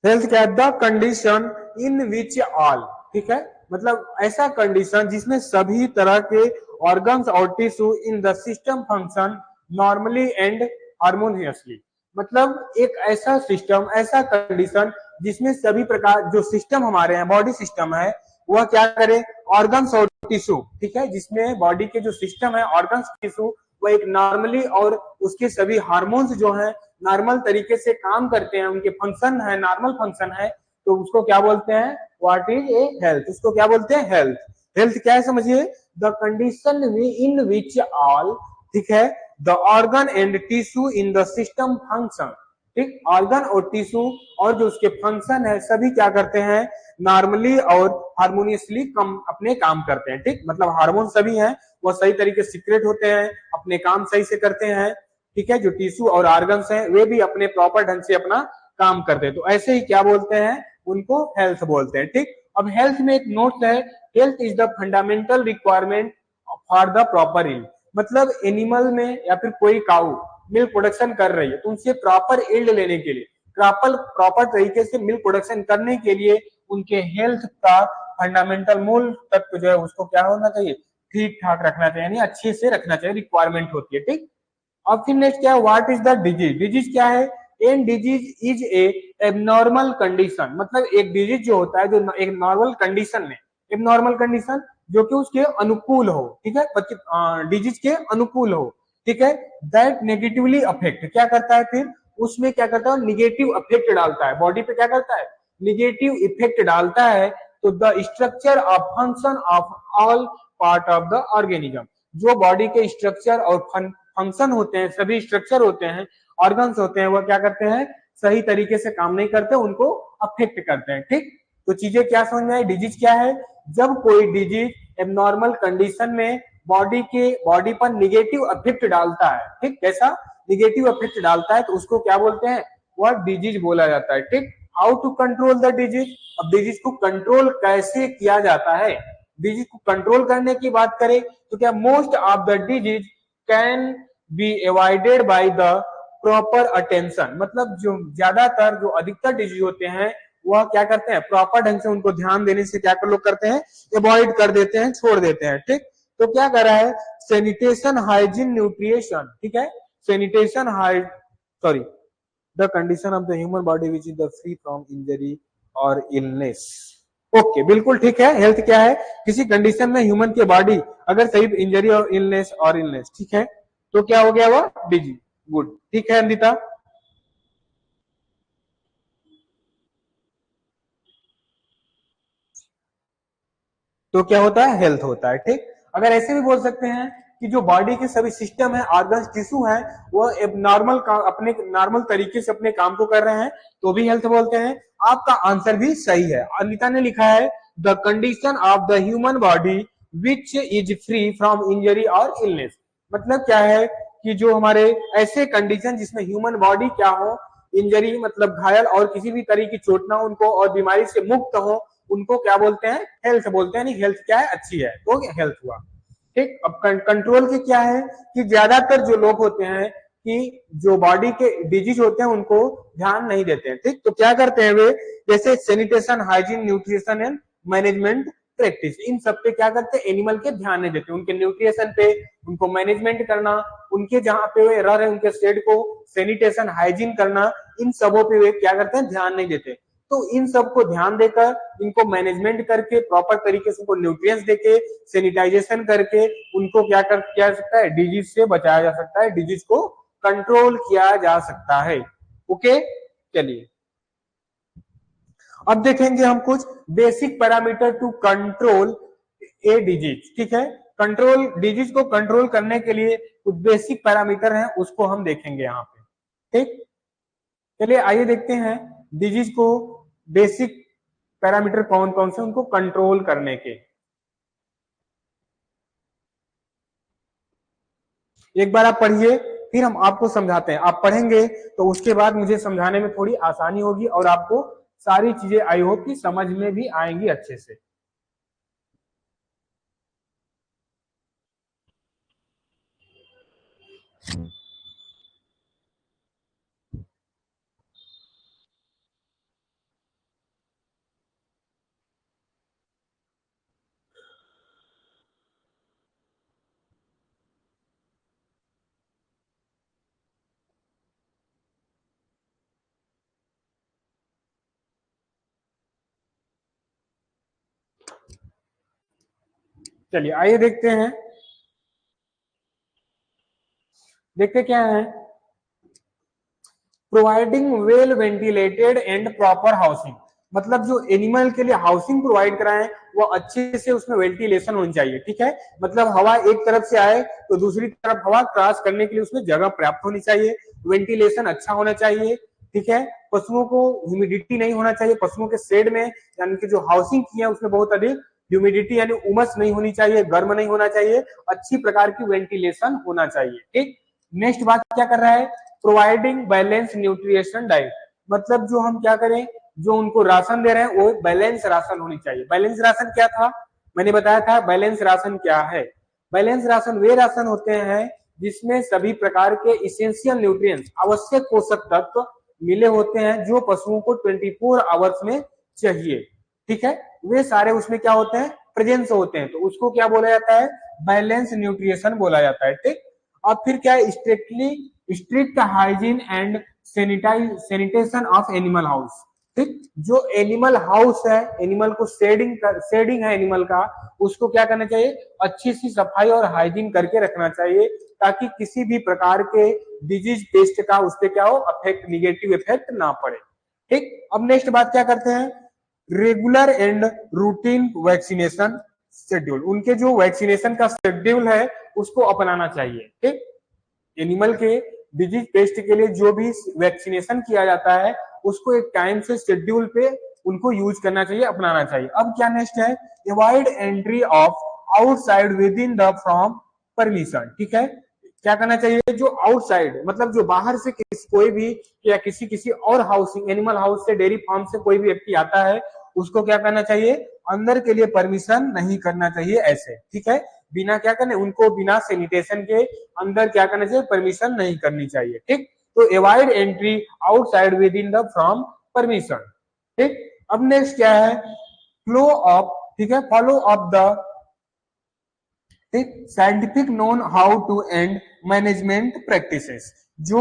हेल्थ क्या है? The condition in which all, ठीक है, मतलब ऐसा कंडीशन जिसमें सभी तरह के ऑर्गन्स और tissue in the system function normally and harmoniously. मतलब एक ऐसा सिस्टम, ऐसा कंडीशन जिसमें सभी प्रकार जो सिस्टम हमारे हैं, बॉडी सिस्टम है, वह क्या करे? ऑर्गन्स और टिश्यू, ठीक है, जिसमें बॉडी के जो सिस्टम है, ऑर्गन्स टिश्यू, वह एक नॉर्मली और उसके सभी हार्मोन्स जो है नॉर्मल तरीके से काम करते हैं, उनके फंक्शन है, नॉर्मल फंक्शन है, तो उसको क्या बोलते हैं? What is a health? उसको क्या बोलते हैं? हेल्थ। हेल्थ क्या है समझिए? The condition in which all, ठीक है, the organ and tissue in the system function. ठीक, ऑर्गन और टिश्यू और जो उसके फंक्शन है सभी क्या करते हैं? नॉर्मली और हार्मोनियसली कम अपने काम करते हैं। ठीक, मतलब हार्मोन सभी हैं, वह सही तरीके से सीक्रेट होते हैं, अपने काम सही से करते हैं। ठीक है, जो टिश्यू और ऑर्गन्स हैं वे भी अपने प्रॉपर ढंग से अपना काम करते हैं। तो ऐसे ही क्या बोलते हैं? उनको हेल्थ बोलते हैं। ठीक, अब हेल्थ में एक नोट है, health is the fundamental requirement for the proper yield. मतलब एनिमल में या फिर कोई काऊ मिल्क प्रोडक्शन कर रही है तो उनसे प्रॉपर इल्ड लेने के लिए, प्रॉपर तरीके से मिल्क प्रोडक्शन करने के लिए उनके हेल्थ का फंडामेंटल मूल तत्व जो है उसको क्या होना चाहिए? ठीक ठाक रखना चाहिए, यानी अच्छे से रखना चाहिए, रिक्वायरमेंट होती है। ठीक, अब फिर नेक्स्ट क्या है? What is the disease? Disease क्या है? An disease is a abnormal condition. मतलब एक डिजीज जो होता है, जो एक नॉर्मल कंडीशन में, एबनॉर्मल कंडीशन जो कि उसके अनुकूल हो, ठीक है, डिजीज के अनुकूल हो, ठीक है, दैट नेगेटिवली अफेक्ट, क्या करता है फिर? उसमें क्या करता है? निगेटिव अफेक्ट डालता है, बॉडी पे क्या करता है? निगेटिव इफेक्ट डालता है। तो the structure of function of all part of the organism, जो बॉडी के स्ट्रक्चर और फंक्शन होते हैं, सभी स्ट्रक्चर होते हैं, ऑर्गन्स होते हैं, वह क्या करते हैं? सही तरीके से काम नहीं करते, उनको अफेक्ट करते हैं। ठीक, तो चीजें क्या समझ में आई? डिजीज क्या है? जब कोई डिजीज एबनॉर्मल कंडीशन में बॉडी पर निगेटिव इफेक्ट डालता है, ठीक, कैसा निगेटिव इफेक्ट डालता है, तो उसको क्या बोलते हैं, वह डिजीज बोला जाता है, ठीक। How to control the disease, अब डिजीज को कंट्रोल कैसे किया जाता है, डिजीज को कंट्रोल करने की बात करें तो क्या most of the disease can be avoided by the proper attention, मतलब जो ज्यादातर जो अधिकतर डिजीज होते हैं वह क्या करते हैं, प्रॉपर ढंग से उनको ध्यान देने से क्या कर लोग करते हैं, अवॉइड कर देते हैं, छोड़ देते हैं, ठीक। तो क्या कर रहा है, सैनिटेशन हाइजीन न्यूट्रिशन, ठीक है, sanitation high sorry the condition of the human body which is the free from injury और इलनेस। ओके, बिल्कुल ठीक है, हेल्थ क्या है, किसी कंडीशन में ह्यूमन की बॉडी अगर सही इंजरी और इलनेस, ठीक है, तो क्या हो गया वो डिजीज, गुड, ठीक है अनिता। तो क्या होता है, हेल्थ होता है, ठीक। अगर ऐसे भी बोल सकते हैं कि जो बॉडी के सभी सिस्टम है, ऑर्गन्स, टिश्यू है, वो एक नॉर्मल अपने नॉर्मल तरीके से अपने काम को कर रहे हैं, तो भी हेल्थ बोलते हैं। आपका आंसर भी सही है, अनिता ने लिखा है the condition of the human body which is free from injury और इलनेस, मतलब क्या है कि जो हमारे ऐसे कंडीशन जिसमें ह्यूमन बॉडी क्या हो, इंजरी मतलब घायल और किसी भी तरह की चोट ना उनको और बीमारी से मुक्त हो, उनको क्या बोलते हैं, हेल्थ बोलते हैं। नहीं, हेल्थ क्या है, अच्छी है, तो हेल्थ हुआ, ठीक। अब कंट्रोल के क्या है कि ज्यादातर जो लोग होते हैं कि जो बॉडी के डिजीज होते हैं उनको ध्यान नहीं देते हैं, ठीक। तो क्या करते हैं वे, जैसे sanitation hygiene nutrition and management practice, इन सब पे क्या करते हैं, एनिमल के ध्यान नहीं देते, उनके न्यूट्रिशन पे, उनको मैनेजमेंट करना, उनके जहां पे वे रह रहे हैं उनके स्टेट को सैनिटेशन हाइजीन करना, इन सबों पे वे क्या करते हैं, ध्यान नहीं देते। तो इन सब को ध्यान देकर इनको मैनेजमेंट करके प्रॉपर तरीके से उनको न्यूट्रिएंट्स देके सैनिटाइजेशन करके उनको क्या किया जा सकता है, डिजीज से बचाया जा सकता है, डिजीज को कंट्रोल किया जा सकता है। ओके, चलिए अब देखेंगे हम कुछ basic parameter to control a disease, ठीक है। कंट्रोल डिजीज को कंट्रोल करने के लिए कुछ बेसिक पैरामीटर हैं, उसको हम देखेंगे यहाँ पे, ठीक। चलिए आइए देखते हैं डिजीज को बेसिक पैरामीटर कौन कौन से उनको कंट्रोल करने के। एक बार आप पढ़िए, फिर हम आपको समझाते हैं, आप पढ़ेंगे तो उसके बाद मुझे समझाने में थोड़ी आसानी होगी और आपको सारी चीजें आई होप कि समझ में भी आएंगी अच्छे से। चलिए आइए देखते हैं, देखते क्या है, providing well ventilated and proper housing, मतलब जो एनिमल के लिए हाउसिंग प्रोवाइड कराएं वो अच्छे से उसमें वेंटिलेशन होनी चाहिए, ठीक है, मतलब हवा एक तरफ से आए तो दूसरी तरफ हवा क्रॉस करने के लिए उसमें जगह पर्याप्त होनी चाहिए, वेंटिलेशन अच्छा होना चाहिए, ठीक है। पशुओं को ह्यूमिडिटी नहीं होना चाहिए, पशुओं के शेड में यानी कि जो हाउसिंग की है उसमें बहुत अधिक ह्यूमिडिटी यानी उमस नहीं होनी चाहिए, गर्म नहीं होना चाहिए, अच्छी प्रकार की वेंटिलेशन होना चाहिए, ठीक। नेक्स्ट बात क्या कर रहा है, प्रोवाइडिंग बैलेंस न्यूट्रिशन डाइट, मतलब जो हम क्या करें, जो उनको राशन दे रहे हैं वो बैलेंस राशन होनी चाहिए। बैलेंस राशन क्या था, मैंने बताया था बैलेंस राशन क्या है। बैलेंस राशन वे राशन होते हैं जिसमें सभी प्रकार के इसेंशियल न्यूट्रिएंट्स आवश्यक पोषक तत्व मिले होते हैं जो पशुओं को 24 आवर्स में चाहिए, ठीक है, वे सारे उसमें क्या होते हैं, प्रेजेंस होते हैं, तो उसको क्या बोला जाता है, बैलेंस न्यूट्रिशन बोला जाता है, ठीक। और फिर क्या है, strict hygiene and sanitation of animal house, ठीक। जो एनिमल हाउस है, एनिमल को शेडिंग है एनिमल का, उसको क्या करना चाहिए, अच्छी सी सफाई और हाइजीन करके रखना चाहिए ताकि किसी भी प्रकार के डिजीज पेस्ट का उस पर क्या हो, अफेक्ट निगेटिव इफेक्ट ना पड़े, ठीक। अब नेक्स्ट बात क्या करते हैं, regular and routine vaccination schedule, उनके जो वैक्सीनेशन का शेड्यूल है उसको अपनाना चाहिए, ठीक। एनिमल के डिजीज पेस्ट के लिए जो भी वैक्सीनेशन किया जाता है उसको एक टाइम से शेड्यूल पे उनको यूज करना चाहिए, अपनाना चाहिए। अब क्या नेक्स्ट है, avoid entry of outside with in the from permission, ठीक है। क्या करना चाहिए, जो आउटसाइड मतलब जो बाहर से कोई भी या किसी किसी और हाउसिंग एनिमल हाउस से डेयरी फार्म से कोई भी व्यक्ति आता है उसको क्या करना चाहिए, अंदर के लिए परमिशन नहीं करना चाहिए ऐसे, ठीक है। बिना क्या करने, उनको बिना सैनिटेशन के अंदर क्या करना चाहिए, परमिशन नहीं करनी चाहिए, ठीक। तो avoid entry outside with in the from permission, ठीक। अब नेक्स्ट क्या है, फ्लो ऑफ, ठीक है, follow of the scientific known how to and management practices, जो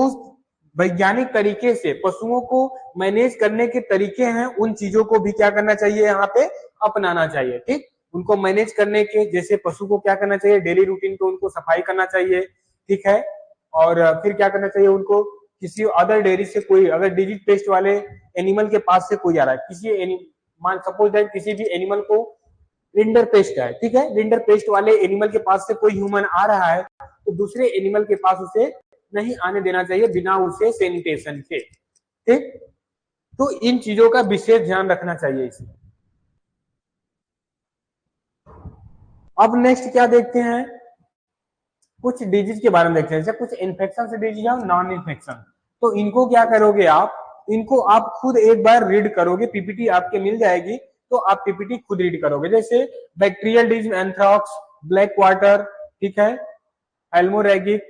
वैज्ञानिक तरीके से पशुओं को मैनेज करने के तरीके हैं उन चीजों को भी क्या करना चाहिए, यहाँ पे अपनाना चाहिए, ठीक। उनको मैनेज करने के, जैसे पशु को क्या करना चाहिए, डेली रूटीन पे उनको सफाई करना चाहिए, ठीक है। और फिर क्या करना चाहिए, उनको किसी अदर डेयरी से कोई अगर डिजीज पेस्ट वाले एनिमल के पास से कोई आ रहा है, किसी मान सपोज दैट किसी भी एनिमल को रिंडर पेस्ट है, ठीक है, रिंडर पेस्ट वाले एनिमल के पास से कोई ह्यूमन आ रहा है तो दूसरे एनिमल के पास उसे नहीं आने देना चाहिए बिना उसे सैनिटेशन के, ठीक। तो इन चीजों का विशेष ध्यान रखना चाहिए इसमें। अब नेक्स्ट क्या देखते हैं, कुछ डिजीज के बारे में देखते हैं, जैसे कुछ इन्फेक्शन से डिजीज है, नॉन इन्फेक्शन। तो इनको क्या करोगे आप, इनको आप खुद एक बार रीड करोगे, पीपीटी आपके मिल जाएगी, तो आप पीपीटी खुद रीड करोगे। जैसे bacterial disease, anthrax, black water, ठीक है, हेल्मोरेगिक,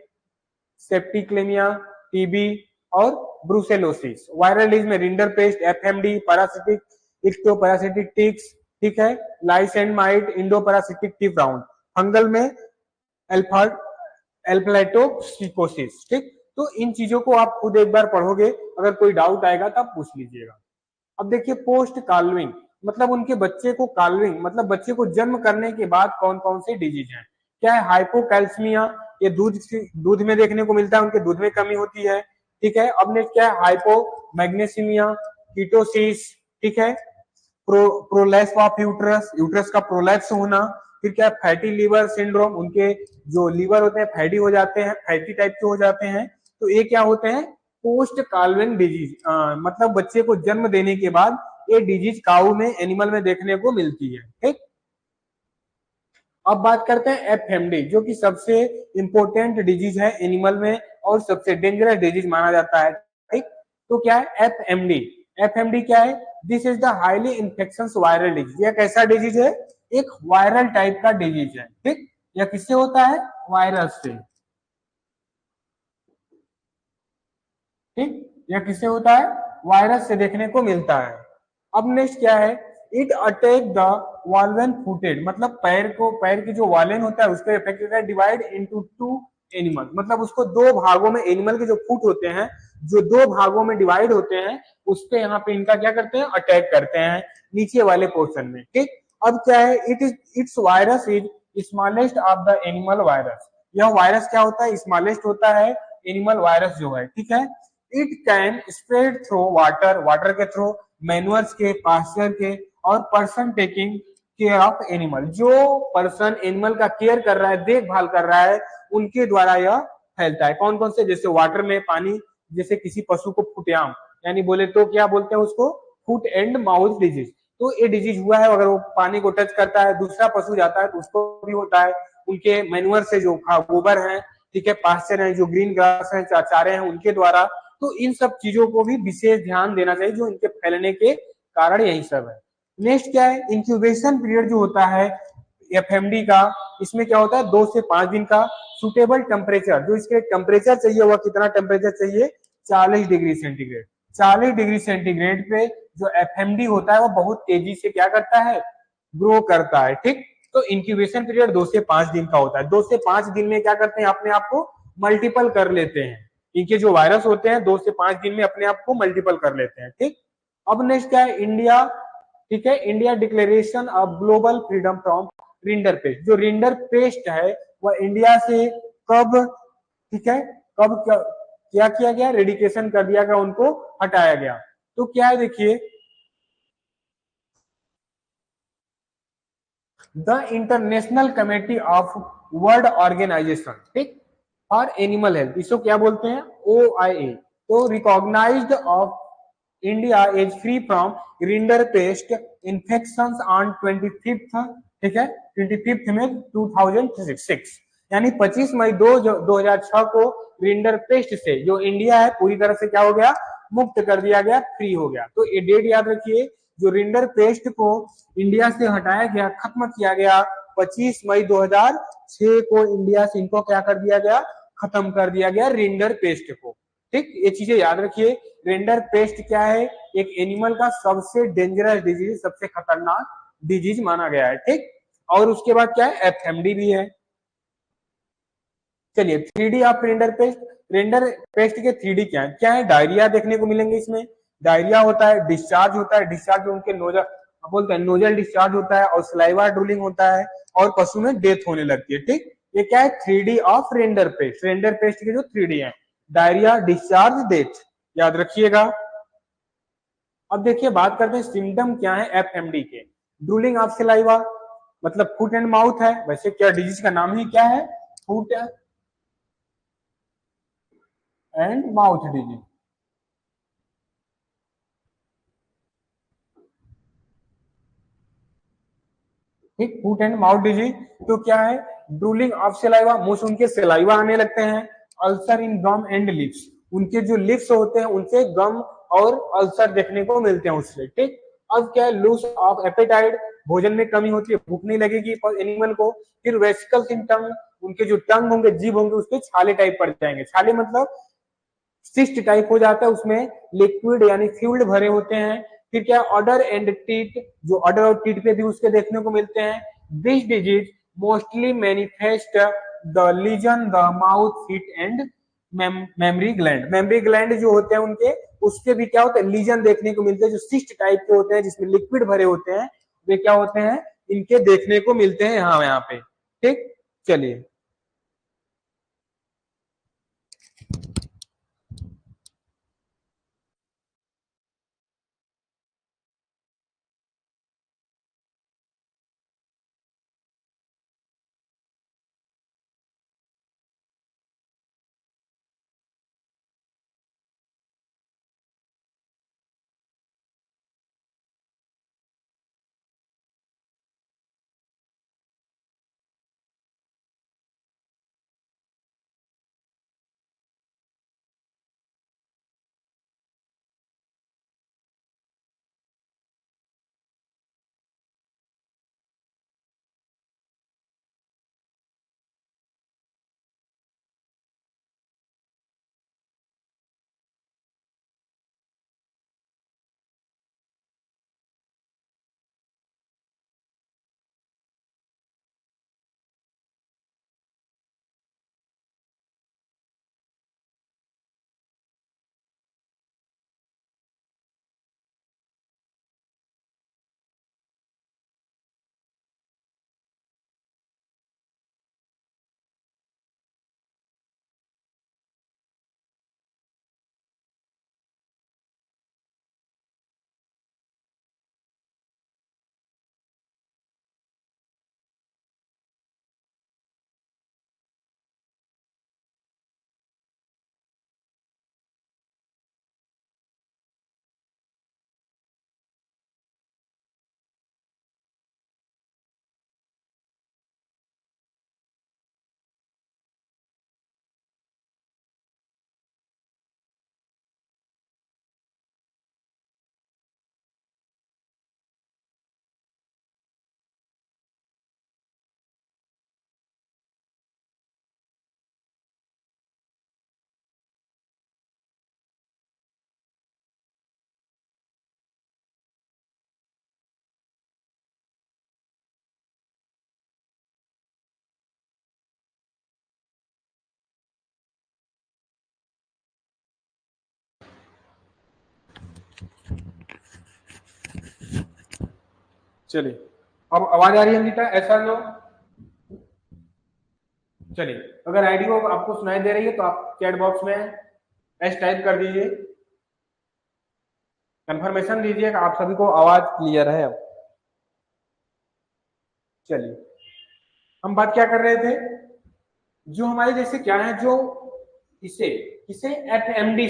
सेप्टिक्लेमिया, टीबी और ब्रुसेलोसिस। वायरल डिजीज में rinderpest, FMD, parasitic, ectoparasitic ticks, ठीक है, lice and mite, endoparasitic tape round. Fungal में एल्फलाइटोसिकोसिस, ठीक। तो इन चीजों को आप खुद एक बार पढ़ोगे, अगर कोई डाउट आएगा तो आप पूछ लीजिएगा। अब देखिए पोस्ट काल्विंग, मतलब उनके बच्चे को काल्विंग मतलब बच्चे को जन्म करने के बाद कौन कौन से डिजीज हैं। क्या है, हाइपोकैल्सिमिया, ये दूध में देखने को मिलता है, उनके दूध में कमी होती है, ठीक है। अब नेक्स्ट क्या है, हाइपोमैग्नेसीमिया, कीटोसिस, ठीक है, प्रोलैप्स ऑफ यूट्रस, यूट्रस का प्रोलैप्स होना। फिर क्या है, फैटी लीवर सिंड्रोम, उनके जो लीवर होते हैं फैटी हो जाते हैं, फैटी टाइप के हो जाते हैं। तो ये क्या होते हैं, पोस्ट काल्विन डिजीज, मतलब बच्चे को जन्म देने के बाद ये डिजीज काऊ में, एनिमल में देखने को मिलती है, ठीक। अब बात करते हैं एफएमडी, जो कि सबसे इंपॉर्टेंट डिजीज है एनिमल में और सबसे डेंजरस डिजीज माना जाता है, ठीक। तो क्या है एफएमडी, एफएमडी क्या है, this is the highly infections viral disease. यह कैसा डिजीज है, एक वायरल टाइप का डिजीज है, ठीक। यह किससे होता है, वायरस से, ठीक। यह किससे होता है, वायरस से देखने को मिलता है। अब नेक्स्ट क्या है, इट अटैक द वॉल्वन फुटेड, मतलब पैर की जो वॉलन होता है उसको इफेक्ट करता है। डिवाइड इनटू टू एनिमल, मतलब उसको दो भागों में, एनिमल के जो फुट होते हैं जो दो भागों में डिवाइड होते हैं उस पे यहाँ पे इनका क्या करते हैं, अटैक करते हैं नीचे वाले पोर्शन में, ठीक। अब क्या है, it's virus is smallest of the animal virus. यह वायरस क्या होता है, स्मॉलेस्ट होता है एनिमल वायरस जो है, ठीक है। It can spread through water, water के थ्रू, मैन्युअर्स के, पास्चर के, और person taking care of animal, जो पर्सन एनिमल का केयर कर रहा है, देखभाल कर रहा है, उनके द्वारा यह फैलता है। कौन कौन से, जैसे वाटर में, पानी, जैसे किसी पशु को फुटियाम, यानी बोले तो क्या बोलते हैं उसको, फुट एंड माउथ डिजीज। तो ये डिजीज हुआ है, अगर वो पानी को टच करता है, दूसरा पशु जाता है तो उसको भी होता है। उनके मैन्युअर से, जो गोबर है, ठीक है, पास्चर है, जो ग्रीन ग्रास है, चारे हैं, उनके द्वारा। तो इन सब चीजों को भी विशेष ध्यान देना चाहिए, जो इनके फैलने के कारण यही सब है। नेक्स्ट क्या है, इंक्यूबेशन पीरियड जो होता है एफएमडी का, इसमें क्या होता है 2 से 5 दिन का। सुटेबल टेम्परेचर, जो इसके टेम्परेचर चाहिए वह कितना टेम्परेचर चाहिए, 40 डिग्री सेंटीग्रेड। 40 डिग्री सेंटीग्रेड पे जो एफएमडी होता है वो बहुत तेजी से क्या करता है, ग्रो करता है, ठीक। तो इंक्यूबेशन पीरियड 2 से 5 दिन का होता है। 2 से 5 दिन में क्या करते हैं, अपने आप को मल्टीपल कर लेते हैं। इनके जो वायरस होते हैं 2 से 5 दिन में अपने आप को मल्टीपल कर लेते हैं, ठीक। अब नेक्स्ट क्या है, इंडिया, ठीक है, India declaration of global freedom from rinder paste. जो रिंडर पेस्ट है वह इंडिया से कब, ठीक है, कब क्या किया गया, रेडिकेशन कर दिया गया, उनको हटाया गया। तो क्या है देखिए, the international committee of world organization, ठीक, और एनिमल हेल्थ, इसको क्या बोलते हैं, OIA। तो recognized of India is free from rinderpest infection on 25th, ठीक है, 25 में 2006, यानी 25 मई 2006 को रिंडरपेस्ट से जो इंडिया है पूरी तरह से क्या हो गया, मुक्त कर दिया गया, फ्री हो गया। तो ये डेट याद रखिए, जो रिंडरपेस्ट को इंडिया से हटाया गया, खत्म किया गया 25 मई 2006 को इंडिया से इनको क्या कर दिया गया, खत्म कर दिया गया रिंडरपेस्ट को। ठीक, ये चीजें याद रखिए। रिंडरपेस्ट क्या है, एक एनिमल का सबसे डेंजरस डिजीज, सबसे खतरनाक डिजीज माना गया है। ठीक, और उसके बाद क्या है, एफएमडी भी है। चलिए 3D of render paste. Render paste के 3D क्या है, डायरिया देखने को मिलेंगे इसमें। डायरिया होता है, डिस्चार्ज होता है, डिस्चार्ज में उनके नोजल बोलते हैं, नोजल डिस्चार्ज होता है, और स्लाइवा ड्रूलिंग होता है, और पशु में डेथ होने लगती है। ठीक, ये क्या है, 3D of render paste. Render paste के जो 3D है, डायरिया, डिस्चार्ज, डेथ, याद रखिएगा। अब देखिए बात करते हैं सिम्टम क्या है एफएमडी के। ड्रूलिंग ऑफ सलाइवा मतलब फुट एंड माउथ है, वैसे क्या डिजीज का नाम ही क्या है, फुट एंड माउथ डिजीज। ठीक, फुट एंड माउथ डिजीज तो क्या है, ड्रूलिंग ऑफ सलाइवा, मुंह से उनके सलाइवा आने लगते हैं। Ulcer in gum and lips, उनके जो लिप्स होते हैं उनसे गम और अल्सर देखने को मिलते हैं उससे। ठीक, अब क्या है, लूज ऑफ एपेटाइट, भोजन में कमी होती है, भूख नहीं लगेगी एनिमल को। फिर वेसिकल सिम्टम, उनके जो टंग होंगे, जीभ होंगे, उसके छाले टाइप पड़ जाएंगे। छाले मतलब सिस्ट टाइप हो जाता है, उसमें लिक्विड यानी फ्लूइड भरे होते हैं। फिर क्या, ऑर्डर एंड टीथ, जो ऑर्डर और टीथ पे भी उसके देखने को मिलते हैं। This disease mostly manifest the lesion the mouth, feet and mammary gland. Mammary gland जो होते हैं उनके, उसके भी क्या होता है, लीजन देखने को मिलते हैं, जो सिस्ट टाइप के होते हैं जिसमें लिक्विड भरे होते हैं, वे क्या होते हैं, इनके देखने को मिलते हैं यहाँ पे। ठीक, चलिए चलिए अब आवाज आ रही है अमृता, ऐसा लो। चलिए अगर आईडियो आपको सुनाई दे रही है तो आप चैट बॉक्स में एस टाइप कर दीजिए, कंफर्मेशन दीजिए कि आप सभी को आवाज क्लियर है। अब चलिए हम बात क्या कर रहे थे, जो हमारे जैसे क्या है, जो इसे इसे एफएमडी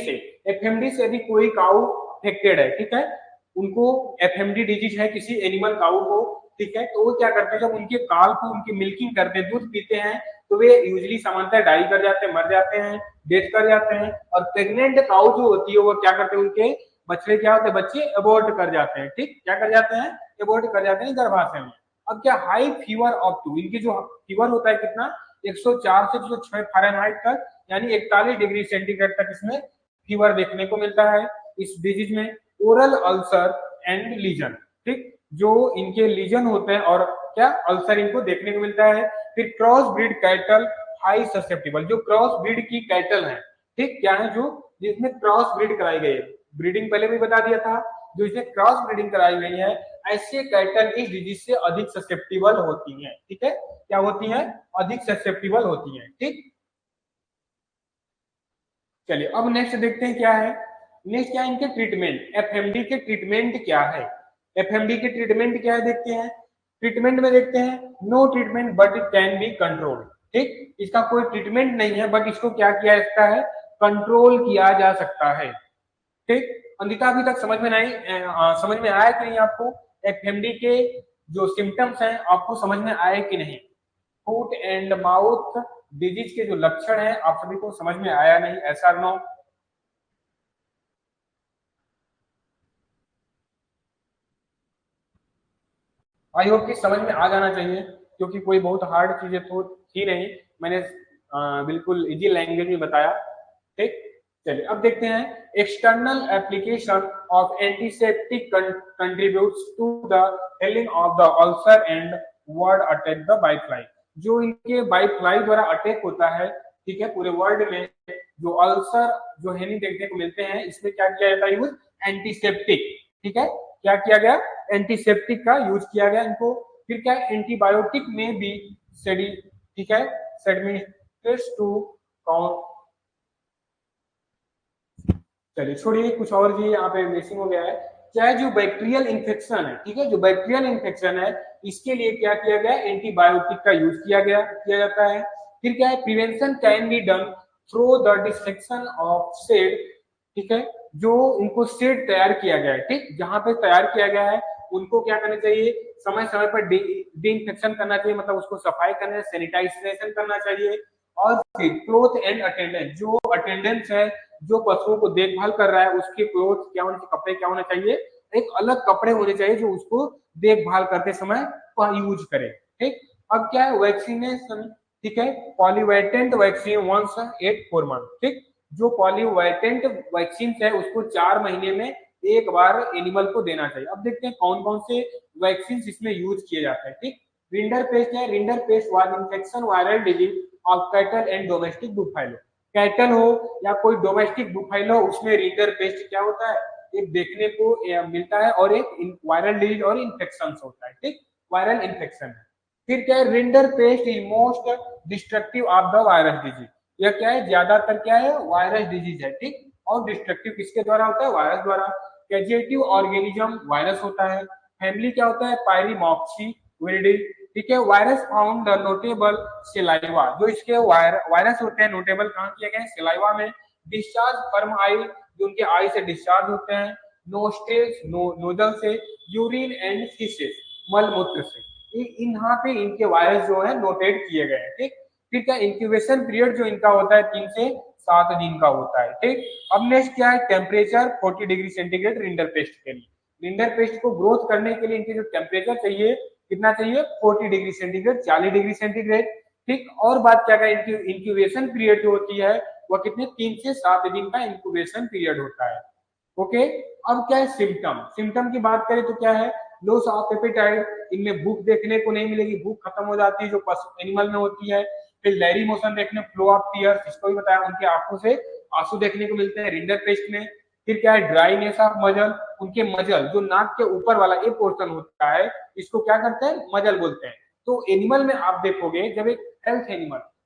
से यदि कोई काऊ अफेक्टेड है, ठीक है, उनको एफएमडी डिजीज है किसी एनिमल काऊ को, ठीक है। तो वो क्या करते हैं, जब उनके काल को उनकी मिल्किंग करते हैं, दूध पीते हैं, तो वे यूजली सामान्यतः डाई कर जाते हैं, मर जाते हैं, डेथ कर जाते हैं। और प्रेग्नेंट काउ जो होती है वो क्या करते हैं, उनके बछड़े क्या होते हैं, बच्चे अबॉर्ट कर जाते हैं, ठीक, क्या कर जाते हैं, अबॉर्ट कर जाते हैं गर्भाशय में। अब क्या हाई फीवर ऑफ टू, इनकी जो फीवर होता है कितना, 104 से 106 फ़ारेनहाइट तक, यानी 41 डिग्री सेंटीग्रेड तक इसमें फीवर देखने को मिलता है इस डिजीज में। ओरल अल्सर एंड लीजन, ठीक, जो इनके लीजन होते हैं और क्या अल्सर इनको देखने को मिलता है। फिर cross breed cattle high susceptible, जो क्रॉस ब्रीड की कैटल है, ठीक, क्या है, जो जिसमें क्रॉस ब्रीड कराई गई है, ब्रीडिंग पहले भी बता दिया था, जो इसमें क्रॉस ब्रीडिंग कराई गई है, ऐसे कैटल इस डिजीज से अधिक ससेप्टिबल होती हैं, ठीक है, क्या होती हैं, अधिक ससेप्टिबल होती हैं, ठीक। चलिए अब नेक्स्ट देखते हैं क्या है, नेक्स्ट क्या है इनके ट्रीटमेंट, एफएमडी के ट्रीटमेंट क्या है, एफएमडी के ट्रीटमेंट क्या है देखते हैं। ट्रीटमेंट में देखते हैं, no treatment but it can be control, ठीक, इसका कोई ट्रीटमेंट नहीं है बट इसको क्या किया जा सकता है, कंट्रोल किया जा सकता है, ठीक। अंदिता अभी तक समझ में नहीं समझ में आया कि नहीं आपको, एफएमडी के जो सिम्टम्स हैं आपको समझ में आए कि नहीं, फूट एंड माउथ डिजीज के जो लक्षण हैं आप सभी को समझ में आया नहीं, ऐसा नो। आई होप कि समझ में आ जाना चाहिए, क्योंकि कोई बहुत हार्ड चीजें तो थी नहीं, मैंने बिल्कुल इजी लैंग्वेज में बताया, ठीक। चलिए अब देखते हैं, external application of antiseptic contributes to the healing of the ulcer and ward attack the blowfly, जो इनके बाइफ्लाई द्वारा अटैक होता है, ठीक है, पूरे वर्ल्ड में जो अल्सर जो हेलिंग देखने को मिलते हैं, इसमें क्या किया जाता है, यूज एंटीसेप्टिक, ठीक है, क्या किया गया, एंटीसेप्टिक का यूज किया गया इनको। फिर क्या एंटीबायोटिक में भी स्टडी, ठीक है, एडमिनिस्ट्रेट टू काउंट, चलिए छोड़िए कुछ और जी, यहाँ पे मिसिंग हो गया है। चाहे जो बैक्टीरियल इन्फेक्शन है, ठीक है, जो बैक्टीरियल इन्फेक्शन है इसके लिए क्या किया गया, एंटीबायोटिक का यूज किया जाता है। फिर क्या है, prevention can be done through the dissection of said, ठीक है, जो इनको सेड तैयार किया गया है, ठीक, जहां पे तैयार किया गया है उनको क्या करना चाहिए, समय समय पर डी इन्फेक्शन करना चाहिए, मतलब उसको सफाई करना, सैनिटाइजेशन करना चाहिए। और फिर क्लोथ एंड अटेंडेंस, जो अटेंडेंस है, जो पशुओं को देखभाल कर रहा है, उसके क्लोथ क्या होने चाहिए, कपड़े क्या होने चाहिए, एक अलग कपड़े होने चाहिए जो उसको देखभाल करते समय यूज करे, ठीक। अब क्या है, वैक्सीनेशन, ठीक है, पॉलीवेटेंट वैक्सीन वंस एट 4 मंथ, ठीक, जो पॉलीवेटेंट वैक्सीन है उसको 4 महीने में एक बार एनिमल को देना चाहिए। अब देखते हैं कौन कौन से वैक्सीन इसमें यूज किए जाते हैं, ठीक। रिंडर पेस्ट है, rinder paste was infection viral disease of cattle and domestic buffalo, cattle हो या कोई डोमेस्टिक बुफैलो हो, उसमें रिंडर पेस्ट क्या होता है, एक देखने को मिलता है, और एक वायरल डिजीज और इन्फेक्शन होता है, ठीक, वायरल इन्फेक्शन है। फिर क्या है, rinder paste is most destructive of the virus disease, यह क्या है, ज्यादातर क्या है, वायरस डिजीज है, ठीक, और डिस्ट्रक्टिव किसके द्वारा होता है, वायरस द्वारा। कैजेटिव ऑर्गेनिज्म वायरस होता है। फैमिली क्या होता है, पायरीमॉक्सी विरिडी, ठीक है। Virus found the notable saliva, जो इसके वायरस होते हैं नोटेबल कहाँ किए गए, सेलाइवा में। डिस्चार्ज फ्रॉम आई, जो उनके आई से डिस्चार्ज होते हैं। नोस्ट्रेल्स, नोजल से। यूरिन एंड फीसेस, मल मूत्र से। यहाँ पे इनके वायरस जो है नोटेड किए गए हैं, ठीक। फिर क्या, इंक्यूबेशन पीरियड जो इनका होता है 3 से 7 दिन का होता है, ठीक। अब नेक्स्ट क्या है, temperature 40 degree centigrade rinder paste के लिए। रिंडर पेस्ट को ग्रोथ करने के लिए इनके जो टेम्परेचर चाहिए, कितना चाहिए, 40 डिग्री सेंटीग्रेड, 40 डिग्री सेंटीग्रेड, ठीक। और बात क्या है, इनकी इंक्यूबेशन पीरियड जो होती है वह कितने, 3 से 7 दिन का इंक्यूबेशन पीरियड होता है, ओके। अब क्या है, सिम्टम, सिम्टम की बात करें तो क्या है, लॉस ऑफ एपेटाइट, इनमें भूख देखने को नहीं मिलेगी, भूख खत्म हो जाती है जो पशु एनिमल में होती है। फिर लैरी मोशन देखने, फ्लो ऑफ टीयर्स, इसको भी बताया, उनके आंखों से आंसू देखने को मिलते हैं रिंडर पेस्ट में। फिर क्या है, ड्राइनेस ऑफ मजल, उनके मजल जो नाक के ऊपर वाला ये पोर्शन होता है इसको क्या करते हैं, मजल बोलते हैं। तो एनिमल में आप देखोगे, जब एक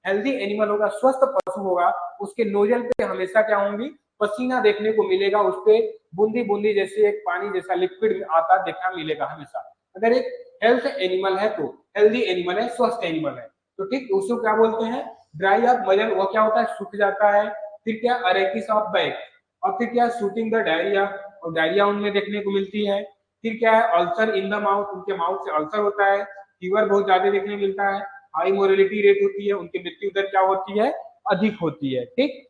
हेल्दी एनिमल होगा, स्वस्थ पशु होगा, उसके नोजल पे हमेशा क्या होंगी, पसीना देखने को मिलेगा, उस पे बूंदी बूंदी जैसे एक पानी जैसा लिक्विड आता देखा मिलेगा हमेशा। अगर एक हेल्थ एनिमल है तो हेल्दी एनिमल है, स्वस्थ एनिमल है, तो ठीक, उसको क्या बोलते हैं, ड्राई ऑफ मजल, वो क्या होता है, सूख जाता है। फिर क्या, अरेकिस ऑफ बैक, और फिर क्या, शूटिंग द डायरिया, और डायरिया उनमें देखने को मिलती है। फिर क्या है, अल्सर इन द माउथ, उनके माउथ से अल्सर होता है, फीवर बहुत ज्यादा देखने मिलता है, हाई मोरिलिटी रेट होती है, उनकी मृत्यु दर क्या होती है, अधिक होती है। ठीक,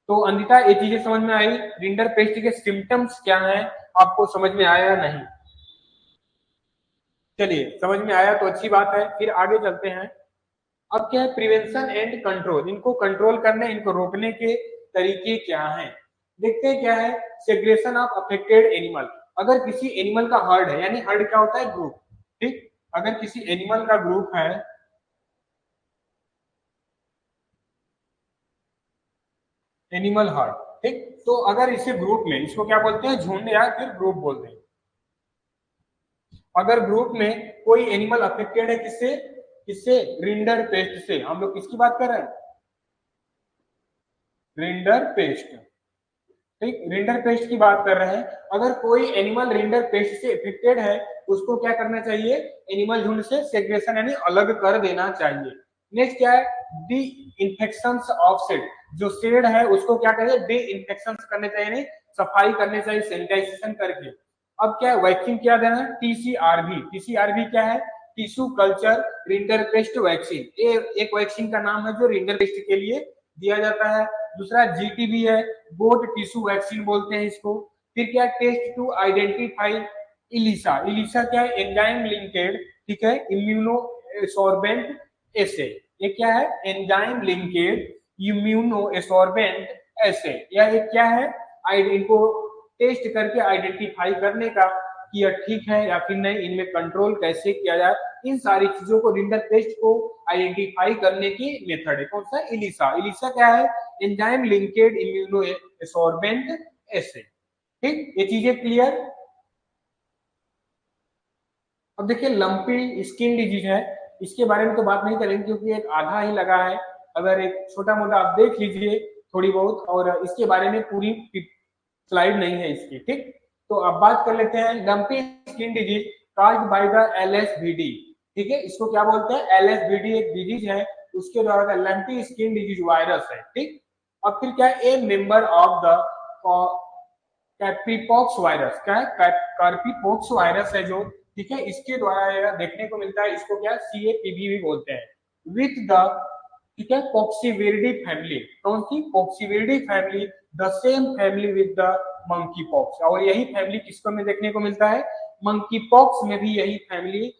तो अंदिता ये चीजें समझ में आई, रिंडर पेस्ट के सिम्टम्स क्या हैं, आपको समझ में आया या नहीं? चलिए समझ में आया तो अच्छी बात है, फिर आगे चलते हैं। अब क्या है, प्रिवेंशन एंड कंट्रोल, इनको कंट्रोल करने, इनको रोकने के तरीके क्या हैं, देखते हैं क्या है। सेग्रेशन ऑफ अफेक्टेड एनिमल, अगर किसी एनिमल का हर्ड है, यानी हर्ड क्या होता है, ग्रुप। ठीक, अगर किसी एनिमल का ग्रुप है, एनिमल हर्ड, ठीक, तो अगर इसे ग्रुप में, इसको क्या बोलते हैं, झुंड या फिर ग्रुप बोलते हैं। अगर ग्रुप में कोई एनिमल अफेक्टेड है, किससे, किससे, रिंडर पेस्ट से, हम लोग किसकी बात कर रहे हैं, रिंडर पेस्ट। ठीक, रिंडर पेस्ट की बात कर रहे हैं। अगर कोई एनिमल रिंडर पेस्ट से इफेक्टेड है, उसको क्या करना चाहिए, एनिमल झुंड से सेग्रेशन यानी अलग कर देना चाहिए। नेक्स्ट क्या है, डी इन्फेक्शन ऑफ शेड, जो शेड है उसको क्या करें, डी इन्फेक्शन करने चाहिए, सफाई करने चाहिए सैनिटाइजेशन करके। अब क्या है, वैक्सीन क्या देना है, टीसीआरवी, टीसीआरवी क्या है, tissue culture rinder paste vaccine, ये एक वैक्सीन का नाम है जो रिंडर पेस्ट के लिए दिया जाता है। दूसरा जीटीबी है, गोट टिश्यू वैक्सीन बोलते हैं इसको। फिर क्या, test to identify Elisa, Elisa क्या है, एंजाइम लिंकेड, ठीक है, इम्यूनो एसॉर्बेंट एसे, ये क्या है, एंजाइम लिंकेड इम्यूनो एसॉर्बेंट एसे, या ये क्या है, इनको टेस्ट करके आइडेंटिफाई करने का कि यह ठीक है या फिर नहीं, इनमें कंट्रोल कैसे किया जाए, इन सारी चीजों को रिंडर पेस्ट को आइडेंटिफाई करने की मेथड है, कौन सा, इलिसा। इलिसा क्या है, एंजाइम लिंकेड इम्यूनो एसॉर्बेंट एसे। ठीक, ये चीजें क्लियर। अब देखिए लंपी स्किन डिजीज है, इसके बारे में तो बात नहीं करेंगे क्योंकि एक आधा ही लगा है, अगर एक छोटा मोटा आप देख लीजिए थोड़ी बहुत, और इसके बारे में पूरी स्लाइड नहीं है इसकी। ठीक, तो अब बात कर लेते हैं lumpy skin disease caused by the LSBD. ठीक है, इसको क्या बोलते हैं, एलएसबीडी एक डिजीज है, उसके द्वारा लंपी स्किन डिजीज वायरस है। ठीक, अब फिर क्या है, ए member of the capripox virus, क्या है, कार्पीपॉक्स वायरस है जो, ठीक है, इसके द्वारा यह देखने को मिलता है, इसको क्या सीएपीवी भी बोलते हैं। विथ द, ठीक है, पॉक्सीविरिडी फैमिली, कौन सी, Poxviridae family, the same family with the monkeypox, और यही फैमिली किसको में देखने को मिलता है, मंकी पॉक्स में भी यही फैमिली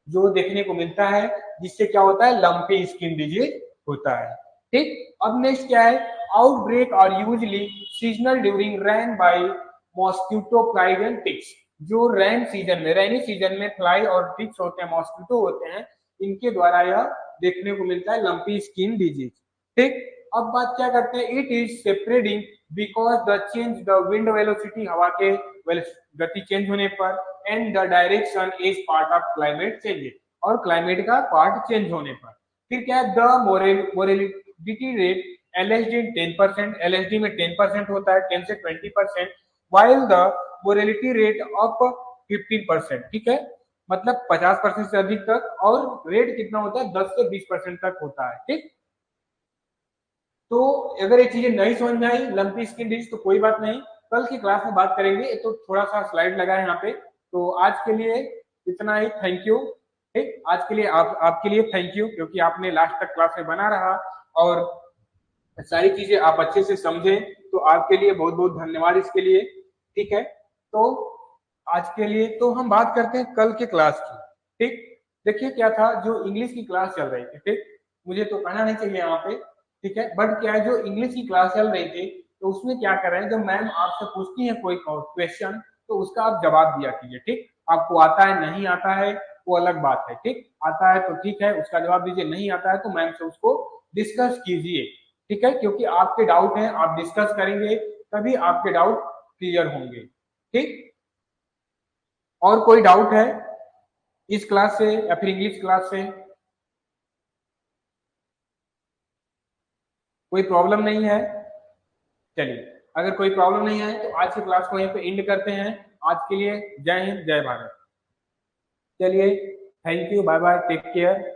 जो देखने को मिलता है, जिससे क्या होता है, लंपी स्किन डिजीज होता है। ठीक, अब नेक्स्ट क्या है, outbreak are usually seasonal during rain by mosquito flies and ticks, जो रेन सीजन में, रेनी सीजन में फ्लाई और टिक्स होते हैं, मॉस्किटो होते हैं, इनके द्वारा यह देखने को मिलता है लंपी स्किन डिजीज। ठीक, अब बात क्या करते हैं, it is spreading because the change the wind velocity, हवा के गति चेंज होने पर, and the direction is part of climate change, और क्लाइमेट का पार्ट चेंज होने पर। फिर क्या है, the morality rate LSD 10%, LSD में 10% होता है, 10 से 20%, while the morality rate of 15%, ठीक है, मतलब 50% से अधिक तक, और रेट कितना होता है, 10 से 20% तक होता है। ठीक, तो अगर ये चीजें नहीं समझ में आई लंपी स्किन डिजीज तो कोई बात नहीं, कल की क्लास में बात करेंगे, तो थोड़ा सा स्लाइड लगा है यहाँ पे। तो आज के लिए इतना ही, थैंक यू। ठीक, आज के लिए आपके लिए थैंक यू, क्योंकि आपने लास्ट तक क्लास में बना रहा और सारी चीजें आप अच्छे से समझे, तो आपके लिए बहुत बहुत धन्यवाद इसके लिए। ठीक है, तो आज के लिए तो हम बात करते हैं कल के क्लास की। ठीक, देखिए क्या था, जो इंग्लिश की क्लास चल रही थी, ठीक, मुझे तो कहना नहीं चाहिए यहाँ पे, ठीक है, बट क्या है, जो इंग्लिश की क्लास चल रही थी, तो उसमें क्या कर रहे हैं, जब मैम आपसे पूछती है कोई क्वेश्चन, तो उसका आप जवाब दिया कीजिए। ठीक, आपको आता है नहीं आता है वो अलग बात है, ठीक, आता है तो ठीक है उसका जवाब दीजिए, नहीं आता है तो मैम से उसको डिस्कस कीजिए। ठीक है, क्योंकि आपके डाउट है, आप डिस्कस करेंगे तभी आपके डाउट क्लियर होंगे। ठीक, और कोई डाउट है इस क्लास से या फिर इंग्लिश क्लास से, कोई प्रॉब्लम नहीं है? चलिए, अगर कोई प्रॉब्लम नहीं है तो आज की क्लास को यहीं पे एंड करते हैं। आज के लिए जय हिंद, जय भारत। चलिए, thank you, bye bye, take care.